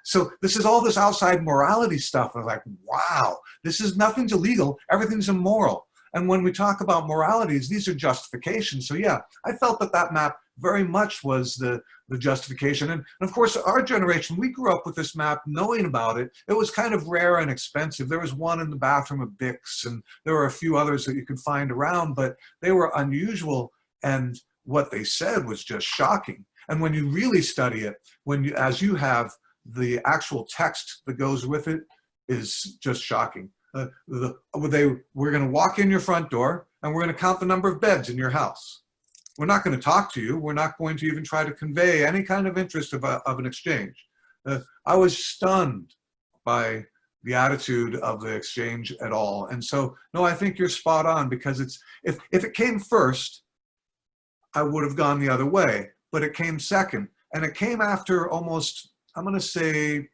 So this is all this outside morality stuff. I'm like, wow, this is, nothing's illegal, everything's immoral. And when we talk about moralities, these are justifications. So yeah, I felt that that map very much was the justification. And of course, our generation, we grew up with this map knowing about it. It was kind of rare and expensive. There was one in the bathroom of Bix, and there were a few others that you could find around, but they were unusual. And what they said was just shocking. And when you really study it, as you have, the actual text that goes with it is just shocking. We're going to walk in your front door and we're going to count the number of beds in your house. We're not going to talk to you. We're not going to even try to convey any kind of interest of an exchange. I was stunned by the attitude of the exchange at all. And so, no, I think you're spot on, because if it came first, I would have gone the other way, but it came second. And it came after almost, I'm going to say,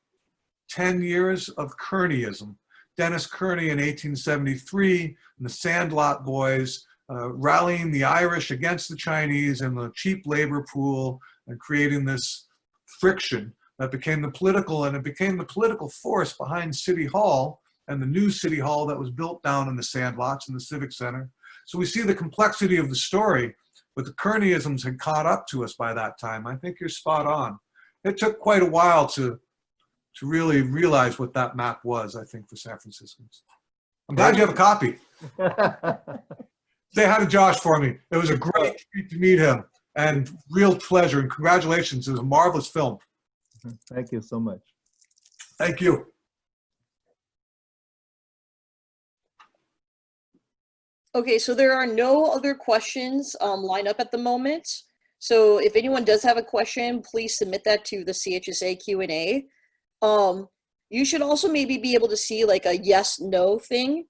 10 years of Kearneyism. Dennis Kearney in 1873, and the Sandlot Boys rallying the Irish against the Chinese and the cheap labor pool, and creating this friction that became the political, and it became the political force behind City Hall and the new City Hall that was built down in the Sandlots in the Civic Center. So we see the complexity of the story, but the Kearneyisms had caught up to us by that time. I think you're spot on. It took quite a while to really realize what that map was, I think, for San Franciscans. I'm glad you have a copy. Say hi to Josh for me. It was a great treat to meet him, and real pleasure, and congratulations. It was a marvelous film. Thank you so much. Thank you. Okay, so there are no other questions lined up at the moment. So if anyone does have a question, please submit that to the CHSA Q&A. You should also maybe be able to see like a yes, no thing.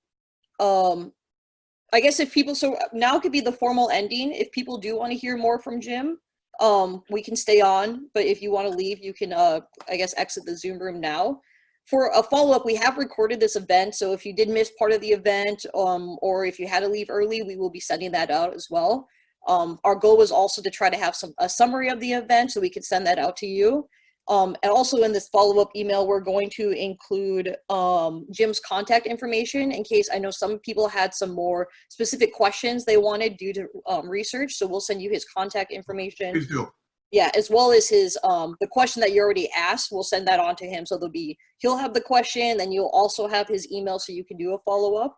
I guess if people, so now could be the formal ending. If people do want to hear more from Jim, we can stay on, but if you want to leave, you can, I guess, exit the Zoom room now. For a follow-up, we have recorded this event, so if you did miss part of the event, or if you had to leave early, we will be sending that out as well. Our goal was also to try to have a summary of the event so we could send that out to you. And also in this follow-up email, we're going to include Jim's contact information in case I know some people had some more specific questions they wanted due to research. So we'll send you his contact information. Please do. Yeah, as well as his the question that you already asked, we'll send that on to him. So he'll have the question, then you'll also have his email so you can do a follow-up.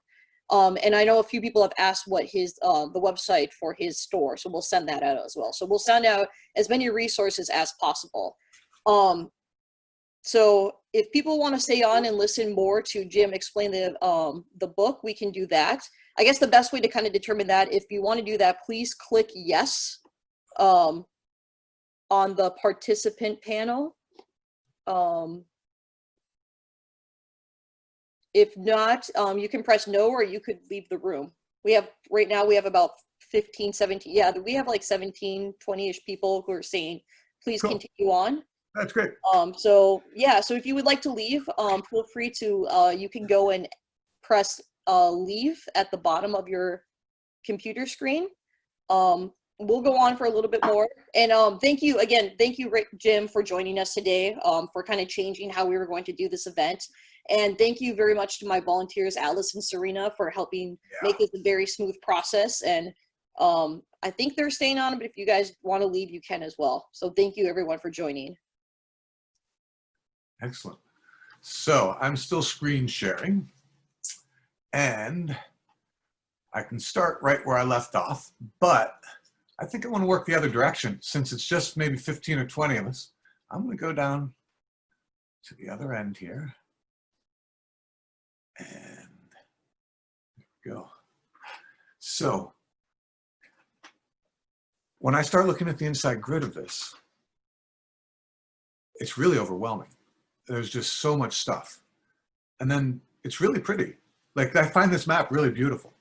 And I know a few people have asked what his the website for his store, so we'll send that out as well. So we'll send out as many resources as possible. So if people want to stay on and listen more to Jim explain the book, we can do that. I guess the best way to kind of determine that, if you want to do that, please click yes on the participant panel. If not, you can press no, or you could leave the room. Right now we have about 15, 17, yeah, we have like 17, 20-ish people who are saying, please Cool. continue on. That's great. So yeah, so if you would like to leave, feel free to, you can go and press leave at the bottom of your computer screen. We'll go on for a little bit more. And thank you again, thank you, Jim, for joining us today, for kind of changing how we were going to do this event. And thank you very much to my volunteers, Alice and Serena, for helping make this a very smooth process. And I think they're staying on, but if you guys want to leave, you can as well. So thank you everyone for joining. Excellent. So I'm still screen sharing, and I can start right where I left off, but I think I want to work the other direction. Since it's just maybe 15 or 20 of us, I'm going to go down to the other end here. And there we go. So when I start looking at the inside grid of this, it's really overwhelming. There's just so much stuff. And then it's really pretty. Like, I find this map really beautiful.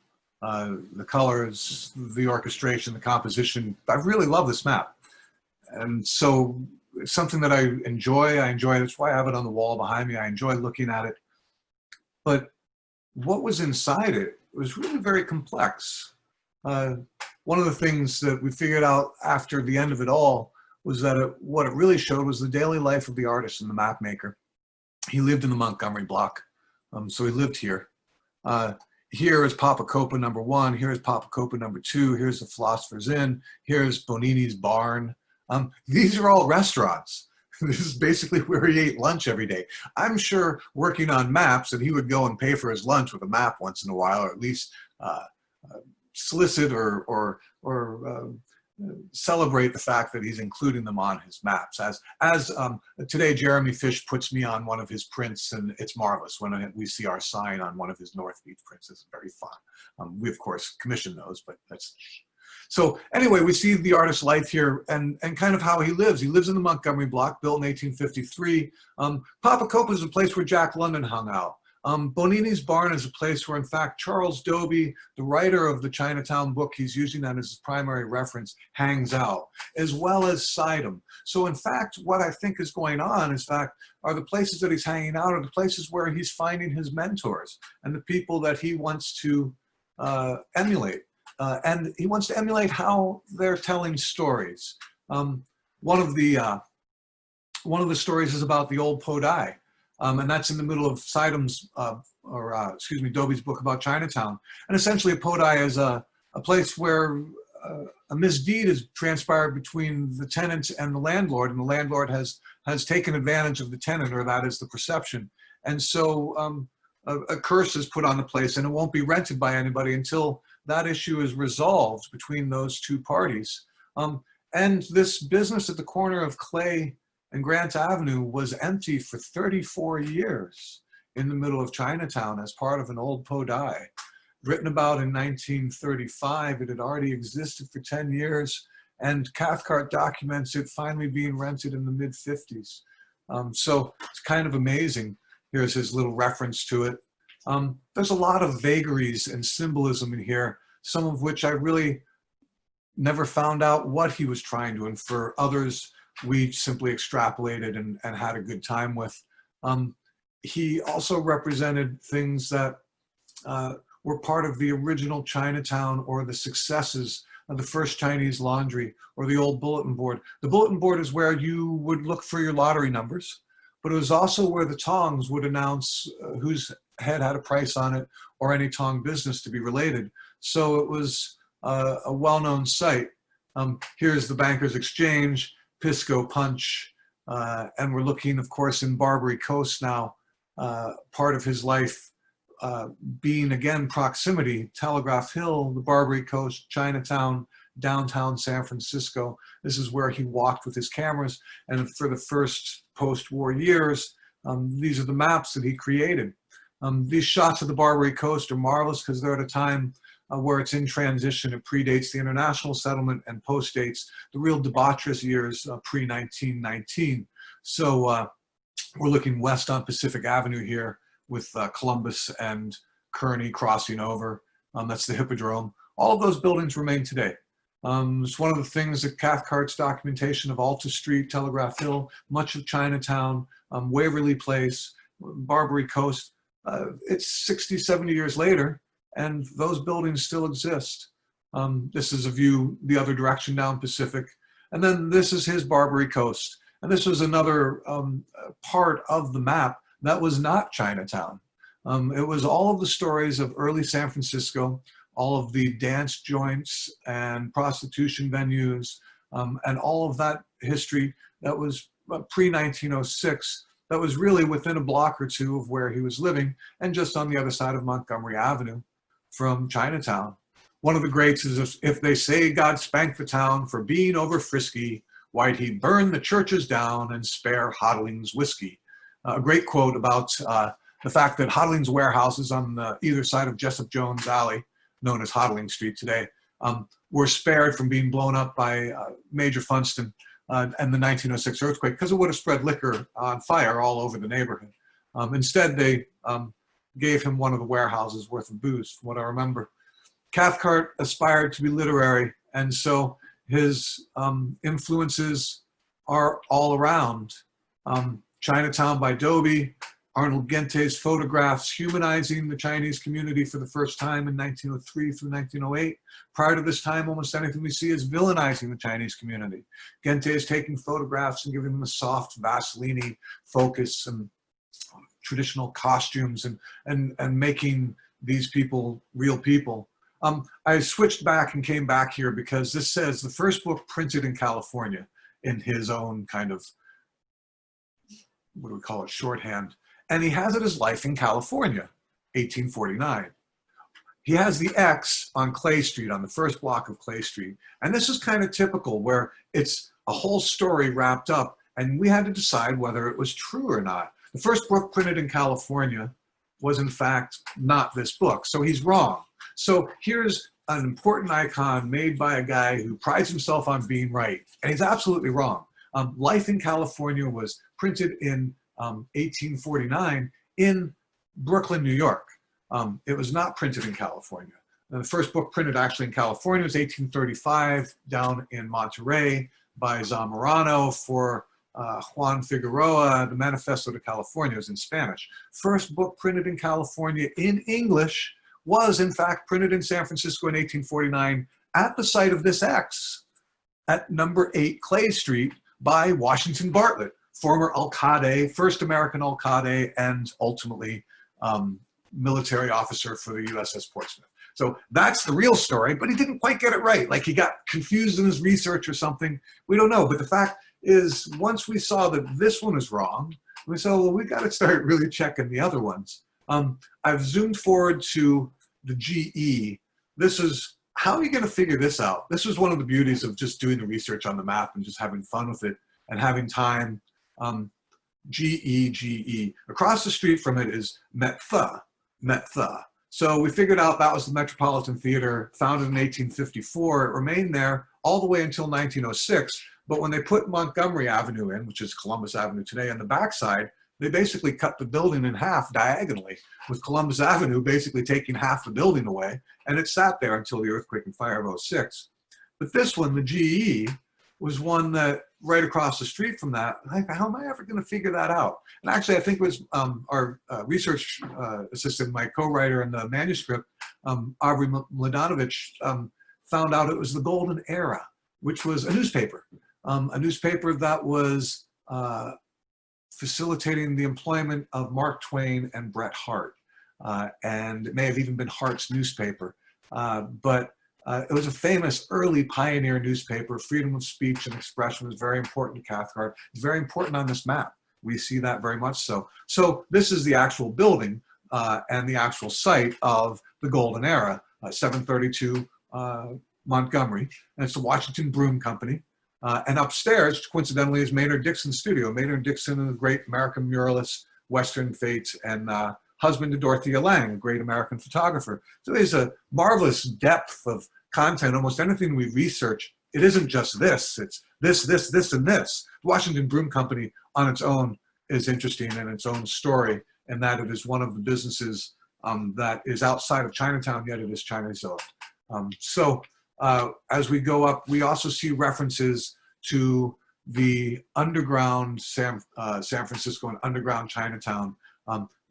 The colors, the orchestration, the composition. I really love this map. And so it's something that I enjoy. That's why I have it on the wall behind me. I enjoy looking at it. But what was inside it was really very complex. One of the things that we figured out after the end of it all was that what it really showed was the daily life of the artist and the map maker. He lived in the Montgomery block, so he lived here. Here is Papa Copa #1, here's Papa Copa #2, here's the Philosopher's Inn, here's Bonini's Barn. These are all restaurants. This is basically where he ate lunch every day. I'm sure working on maps that he would go and pay for his lunch with a map once in a while, or at least solicit or celebrate the fact that he's including them on his maps. As today, Jeremy Fish puts me on one of his prints, and it's marvelous when we see our sign on one of his North Beach prints. It's very fun. We, of course, commission those, but that's... So anyway, we see the artist's life here and kind of how he lives. He lives in the Montgomery block, built in 1853. Papa Copa is a place where Jack London hung out. Bonini's Barn is a place where, in fact, Charles Dobie, the writer of the Chinatown book he's using that as his primary reference, hangs out, as well as Sydham. So, in fact, what I think is going on are the places that he's hanging out are the places where he's finding his mentors and the people that he wants to emulate. And he wants to emulate how they're telling stories. One of the stories is about the old Podai. And that's in the middle of Sydham's, Dobie's book about Chinatown. And essentially, a Podai is a place where a misdeed has transpired between the tenant and the landlord has taken advantage of the tenant, or that is the perception. And so a curse is put on the place, and it won't be rented by anybody until that issue is resolved between those two parties. And this business at the corner of Clay and Grant Avenue was empty for 34 years in the middle of Chinatown as part of an old podai. Written about in 1935, it had already existed for 10 years, and Cathcart documents it finally being rented in the mid-50s. So it's kind of amazing. Here's his little reference to it. There's a lot of vagaries and symbolism in here, some of which I really never found out what he was trying to infer. Others we simply extrapolated and had a good time with. He also represented things that were part of the original Chinatown, or the successes of the first Chinese laundry, or the old bulletin board. The bulletin board is where you would look for your lottery numbers, but it was also where the tongs would announce whose head had a price on it, or any tong business to be related. So it was a well-known site. Here's the Bankers Exchange, Pisco Punch, and we're looking, of course, in Barbary Coast now, part of his life being, again, proximity, Telegraph Hill, the Barbary Coast, Chinatown, downtown San Francisco. This is where he walked with his cameras, and for the first post-war years, these are the maps that he created. These shots of the Barbary Coast are marvelous because they're at a time where it's in transition. It predates the international settlement and postdates the real debaucherous years pre-1919. So we're looking west on Pacific Avenue here with Columbus and Kearny crossing over. That's the Hippodrome. All of those buildings remain today. It's one of the things that Cathcart's documentation of Alta Street, Telegraph Hill, much of Chinatown, Waverly Place, Barbary Coast, it's 60, 70 years later, and those buildings still exist. This is a view the other direction down Pacific. And then this is his Barbary Coast. And this was another part of the map that was not Chinatown. It was all of the stories of early San Francisco, all of the dance joints and prostitution venues, and all of that history that was pre-1906, that was really within a block or two of where he was living, and just on the other side of Montgomery Avenue from Chinatown. One of the greats is, if they say God spanked the town for being over frisky, why'd he burn the churches down and spare Hodling's whiskey? A great quote about the fact that Hodling's warehouses on either side of Jessup Jones Alley, known as Hodling Street today, were spared from being blown up by Major Funston and the 1906 earthquake, because it would have spread liquor on fire all over the neighborhood. Instead, they gave him one of the warehouses worth of booze, from what I remember. Cathcart aspired to be literary, and so his influences are all around. Chinatown by Dobie, Arnold Gente's photographs humanizing the Chinese community for the first time in 1903 through 1908. Prior to this time, almost anything we see is villainizing the Chinese community. Gente is taking photographs and giving them a soft Vaseline focus and traditional costumes and making these people real people. I switched back and came back here because this says the first book printed in California in his own kind of, what do we call it, shorthand. And he has it as Life in California, 1849. He has the X on Clay Street, on the first block of Clay Street. And this is kind of typical, where it's a whole story wrapped up, and we had to decide whether it was true or not. The first book printed in California was, in fact, not this book. So he's wrong. So here's an important icon made by a guy who prides himself on being right. And he's absolutely wrong. Life in California was printed in 1849 in Brooklyn, New York. It was not printed in California. The first book printed actually in California was 1835 down in Monterey by Zamorano for Juan Figueroa. The Manifesto to California is in Spanish. First book printed in California in English was in fact printed in San Francisco in 1849 at the site of this X at number 8 Clay Street by Washington Bartlett, former alcalde, first American alcalde, and ultimately military officer for the USS Portsmouth. So that's the real story, but he didn't quite get it right. Like he got confused in his research or something. We don't know. But the fact is, once we saw that this one is wrong, we said, well, we got to start really checking the other ones. I've zoomed forward to the GE. This is, how are you going to figure this out? This was one of the beauties of just doing the research on the map and just having fun with it and having time. GE. Across the street from it is Metha. So we figured out that was the Metropolitan Theater, founded in 1854. It remained there all the way until 1906. But when they put Montgomery Avenue in, which is Columbus Avenue today, on the backside, they basically cut the building in half diagonally, with Columbus Avenue basically taking half the building away. And it sat there until the earthquake and fire of '06. But this one, the GE, was one that right across the street from that, how am I ever going to figure that out? And actually, I think it was our research assistant, my co-writer in the manuscript, Aubrey Mladenovich, found out it was the Golden Era, which was a newspaper that was facilitating the employment of Mark Twain and Bret Hart. And it may have even been Hart's newspaper. It was a famous early pioneer newspaper. Freedom of speech and expression was very important to Cathcart. It's very important on this map. We see that very much so. So this is the actual building and the actual site of the Golden Era, 732 Montgomery. And it's the Washington Broom Company. And upstairs, coincidentally, is Maynard Dixon's studio. Maynard Dixon, a great American muralist, Western Fates, and husband to Dorothea Lange, a great American photographer. So there's a marvelous depth of content. Almost anything we research, it isn't just this, it's this, and this. The Washington Broom Company on its own is interesting in its own story, in that it is one of the businesses that is outside of Chinatown, yet it is Chinese owned. As we go up, we also see references to the underground San Francisco and underground Chinatown,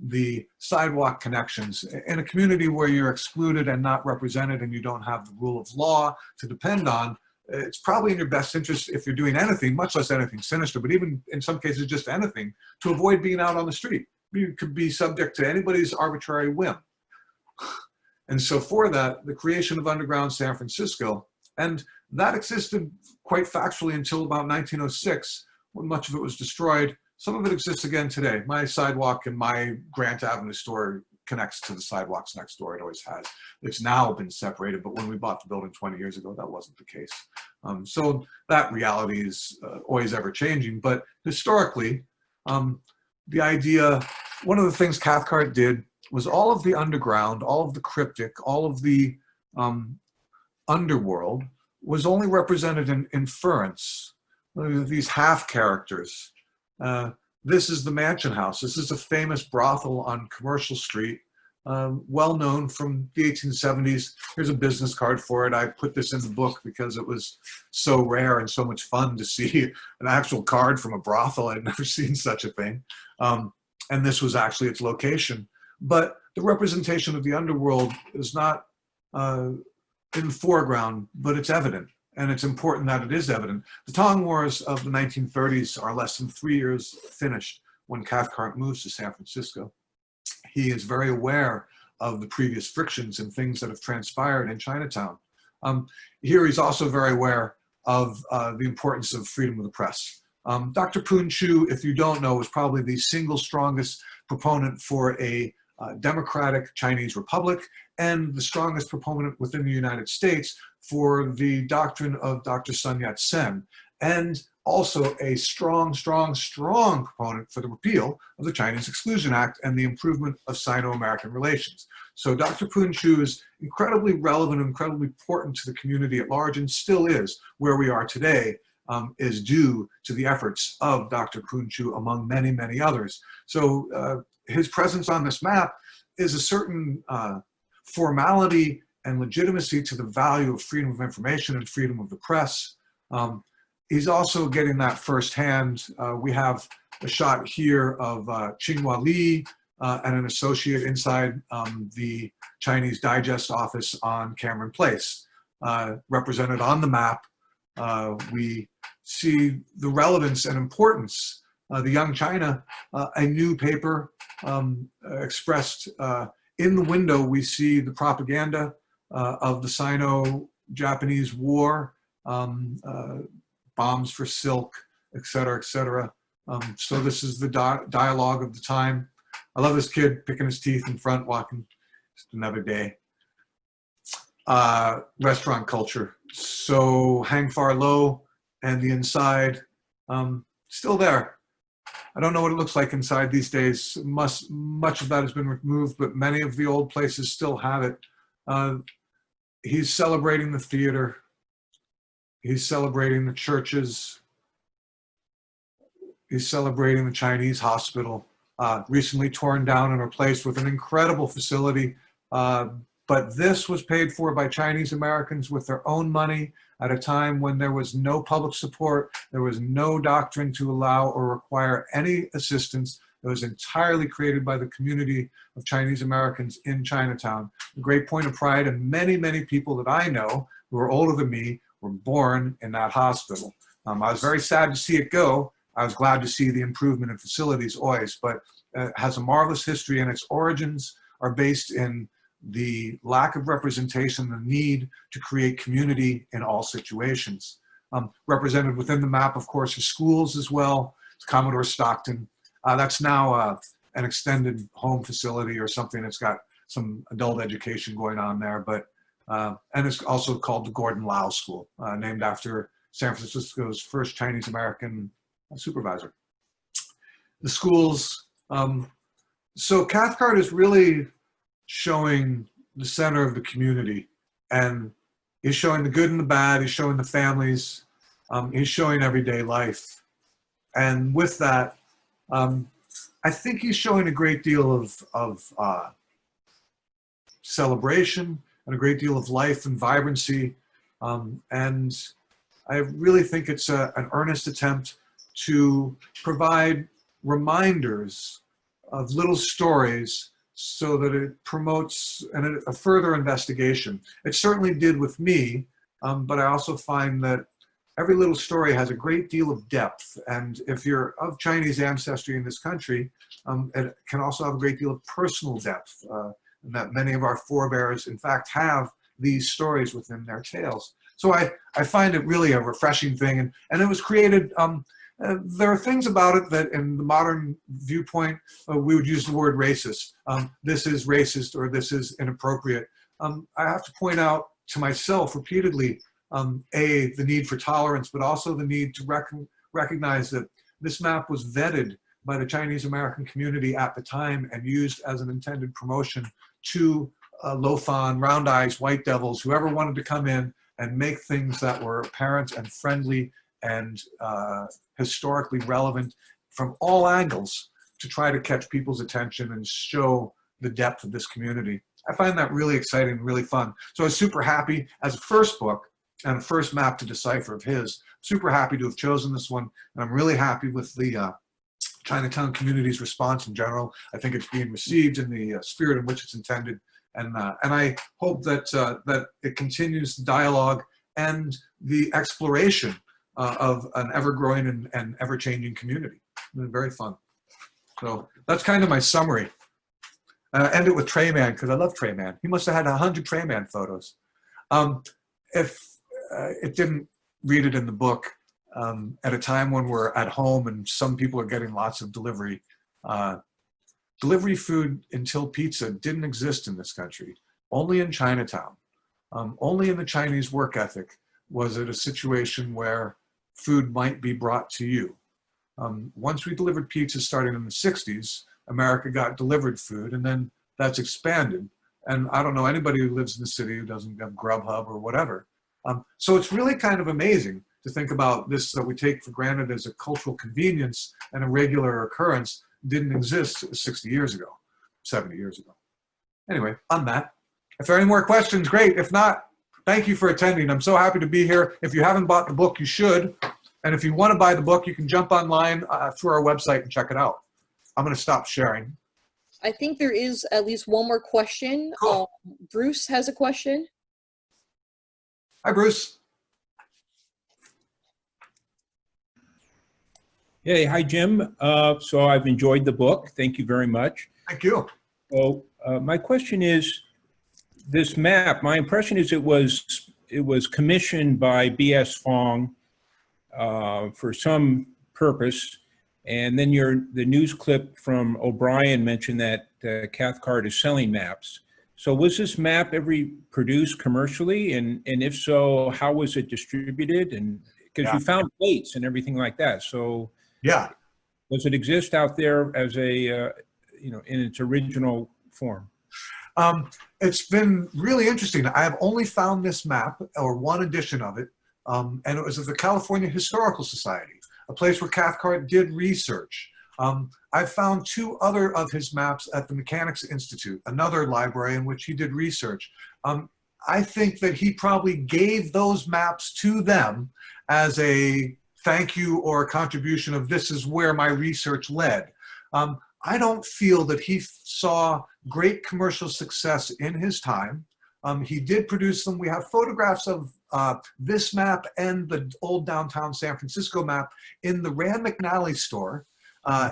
the sidewalk connections. In a community where you're excluded and not represented and you don't have the rule of law to depend on, it's probably in your best interest, if you're doing anything, much less anything sinister, but even in some cases just anything, to avoid being out on the street. You could be subject to anybody's arbitrary whim. And so for that, the creation of underground San Francisco, and that existed quite factually until about 1906, when much of it was destroyed. Some of it exists again today. My sidewalk in my Grant Avenue store connects to the sidewalks next door. It always has. It's now been separated, but when we bought the building 20 years ago, that wasn't the case. So that reality is always ever changing. But historically, the idea, one of the things Cathcart did was all of the underground, all of the cryptic, all of the underworld was only represented in inference. These half characters. This is the Mansion House. This is a famous brothel on Commercial Street, well known from the 1870s. Here's a business card for it. I put this in the book because it was so rare and so much fun to see an actual card from a brothel. I'd never seen such a thing. And this was actually its location. But the representation of the underworld is not in the foreground, but it's evident. And it's important that it is evident. The Tong Wars of the 1930s are less than 3 years finished when Cathcart moves to San Francisco. He is very aware of the previous frictions and things that have transpired in Chinatown. Here he's also very aware of the importance of freedom of the press. Dr. Poon Chu, if you don't know, was probably the single strongest proponent for a democratic Chinese republic, and the strongest proponent within the United States for the doctrine of Dr. Sun Yat-sen, and also a strong proponent for the repeal of the Chinese Exclusion Act and the improvement of Sino-American relations. So Dr. Poon Chu is incredibly relevant and incredibly important to the community at large, and still is. Where we are today is due to the efforts of Dr. Poon Chu, among many, many others. So his presence on this map is a certain formality and legitimacy to the value of freedom of information and freedom of the press. He's also getting that firsthand. We have a shot here of Qinghua Li and an associate inside the Chinese Digest office on Cameron Place. Represented on the map, we see the relevance and importance. The Young China, a new paper expressed in the window. We see the propaganda of the Sino-Japanese War, bombs for silk, et cetera, et cetera. So this is the dialogue of the time. I love this kid picking his teeth in front, walking. Just another day. Restaurant culture. So hang far low, and the inside, still there. I don't know what it looks like inside these days. Much of that has been removed, but many of the old places still have it. He's celebrating the theater. He's celebrating the churches. He's celebrating the Chinese hospital, recently torn down and replaced with an incredible facility. But this was paid for by Chinese Americans with their own money at a time when there was no public support, there was no doctrine to allow or require any assistance. It was entirely created by the community of Chinese Americans in Chinatown. A great point of pride, and many, many people that I know who are older than me were born in that hospital. I was very sad to see it go. I was glad to see the improvement in facilities always, but it has a marvelous history, and its origins are based in the lack of representation, the need to create community in all situations. Represented within the map, of course, are schools as well. It's Commodore Stockton. That's now an extended home facility or something that's got some adult education going on there, but and it's also called the Gordon Lau School, named after San Francisco's first Chinese American supervisor. The schools, so Cathcart is really showing the center of the community, and he's showing the good and the bad, he's showing the families, he's showing everyday life. And with that, I think he's showing a great deal of celebration and a great deal of life and vibrancy. And I really think it's an earnest attempt to provide reminders of little stories so that it promotes a further investigation. It certainly did with me, but I also find that every little story has a great deal of depth. And if you're of Chinese ancestry in this country, it can also have a great deal of personal depth, and that many of our forebears, in fact, have these stories within their tales. So I find it really a refreshing thing. And it was created, there are things about it that in the modern viewpoint, we would use the word racist. This is racist, or this is inappropriate. I have to point out to myself repeatedly, the need for tolerance, but also the need to recognize that this map was vetted by the Chinese American community at the time and used as an intended promotion to Lothan, Round Eyes, White Devils, whoever wanted to come in and make things that were apparent and friendly and historically relevant from all angles to try to catch people's attention and show the depth of this community. I find that really exciting and really fun. So I was super happy as a first book and a first map to decipher of his. Super happy to have chosen this one, and I'm really happy with the Chinatown community's response in general. I think it's being received in the spirit in which it's intended, and I hope that that it continues the dialogue and the exploration of an ever-growing and ever-changing community. It's been very fun. So that's kind of my summary. End it with Trayman, because I love Trayman. He must have had 100 Trayman photos. If it didn't read it in the book, at a time when we're at home and some people are getting lots of delivery, delivery food until pizza didn't exist in this country, only in Chinatown. Only in the Chinese work ethic was it a situation where food might be brought to you. Once we delivered pizza starting in the 60s, America got delivered food, and then that's expanded. And I don't know anybody who lives in the city who doesn't have Grubhub or whatever. So it's really kind of amazing to think about this that we take for granted as a cultural convenience and a regular occurrence didn't exist 60 years ago, 70 years ago. Anyway, on that, if there are any more questions, great. If not, thank you for attending. I'm so happy to be here. If you haven't bought the book, you should. And if you want to buy the book, you can jump online through our website and check it out. I'm going to stop sharing. I think there is at least one more question. Cool. Bruce has a question. Hi, Bruce. Hey, hi, Jim. So I've enjoyed the book. Thank you very much. Thank you. So my question is, this map, my impression is it was commissioned by BS Fong for some purpose. And then the news clip from O'Brien mentioned that Cathcart is selling maps. So was this map ever produced commercially? And if so, how was it distributed? And because you found plates and everything like that. So Yeah. does it exist out there as a, in its original form? It's been really interesting. I have only found this map, or one edition of it, and it was of the California Historical Society, a place where Cathcart did research. I found 2 other of his maps at the Mechanics Institute, another library in which he did research. I think that he probably gave those maps to them as a thank you or a contribution of this is where my research led. I don't feel that he saw great commercial success in his time. He did produce them. We have photographs of this map and the old downtown San Francisco map in the Rand McNally store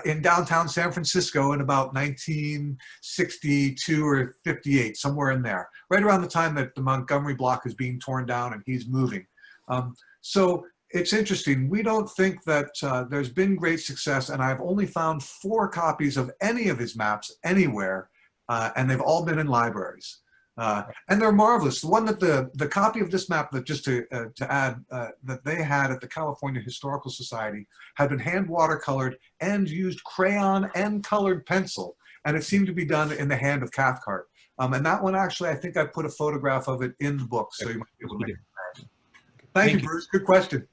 in downtown San Francisco in about 1962 or 58, somewhere in there, right around the time that the Montgomery block is being torn down and he's moving. So it's interesting. We don't think that there's been great success, and I've only found 4 copies of any of his maps anywhere, and they've all been in libraries. And they're marvelous. The one that the copy of this map that just to add that they had at the California Historical Society had been hand watercolored and used crayon and colored pencil, and it seemed to be done in the hand of Cathcart. And that one actually, I think I put a photograph of it in the book, so you might be able to make it. Thank you, Bruce. Good question.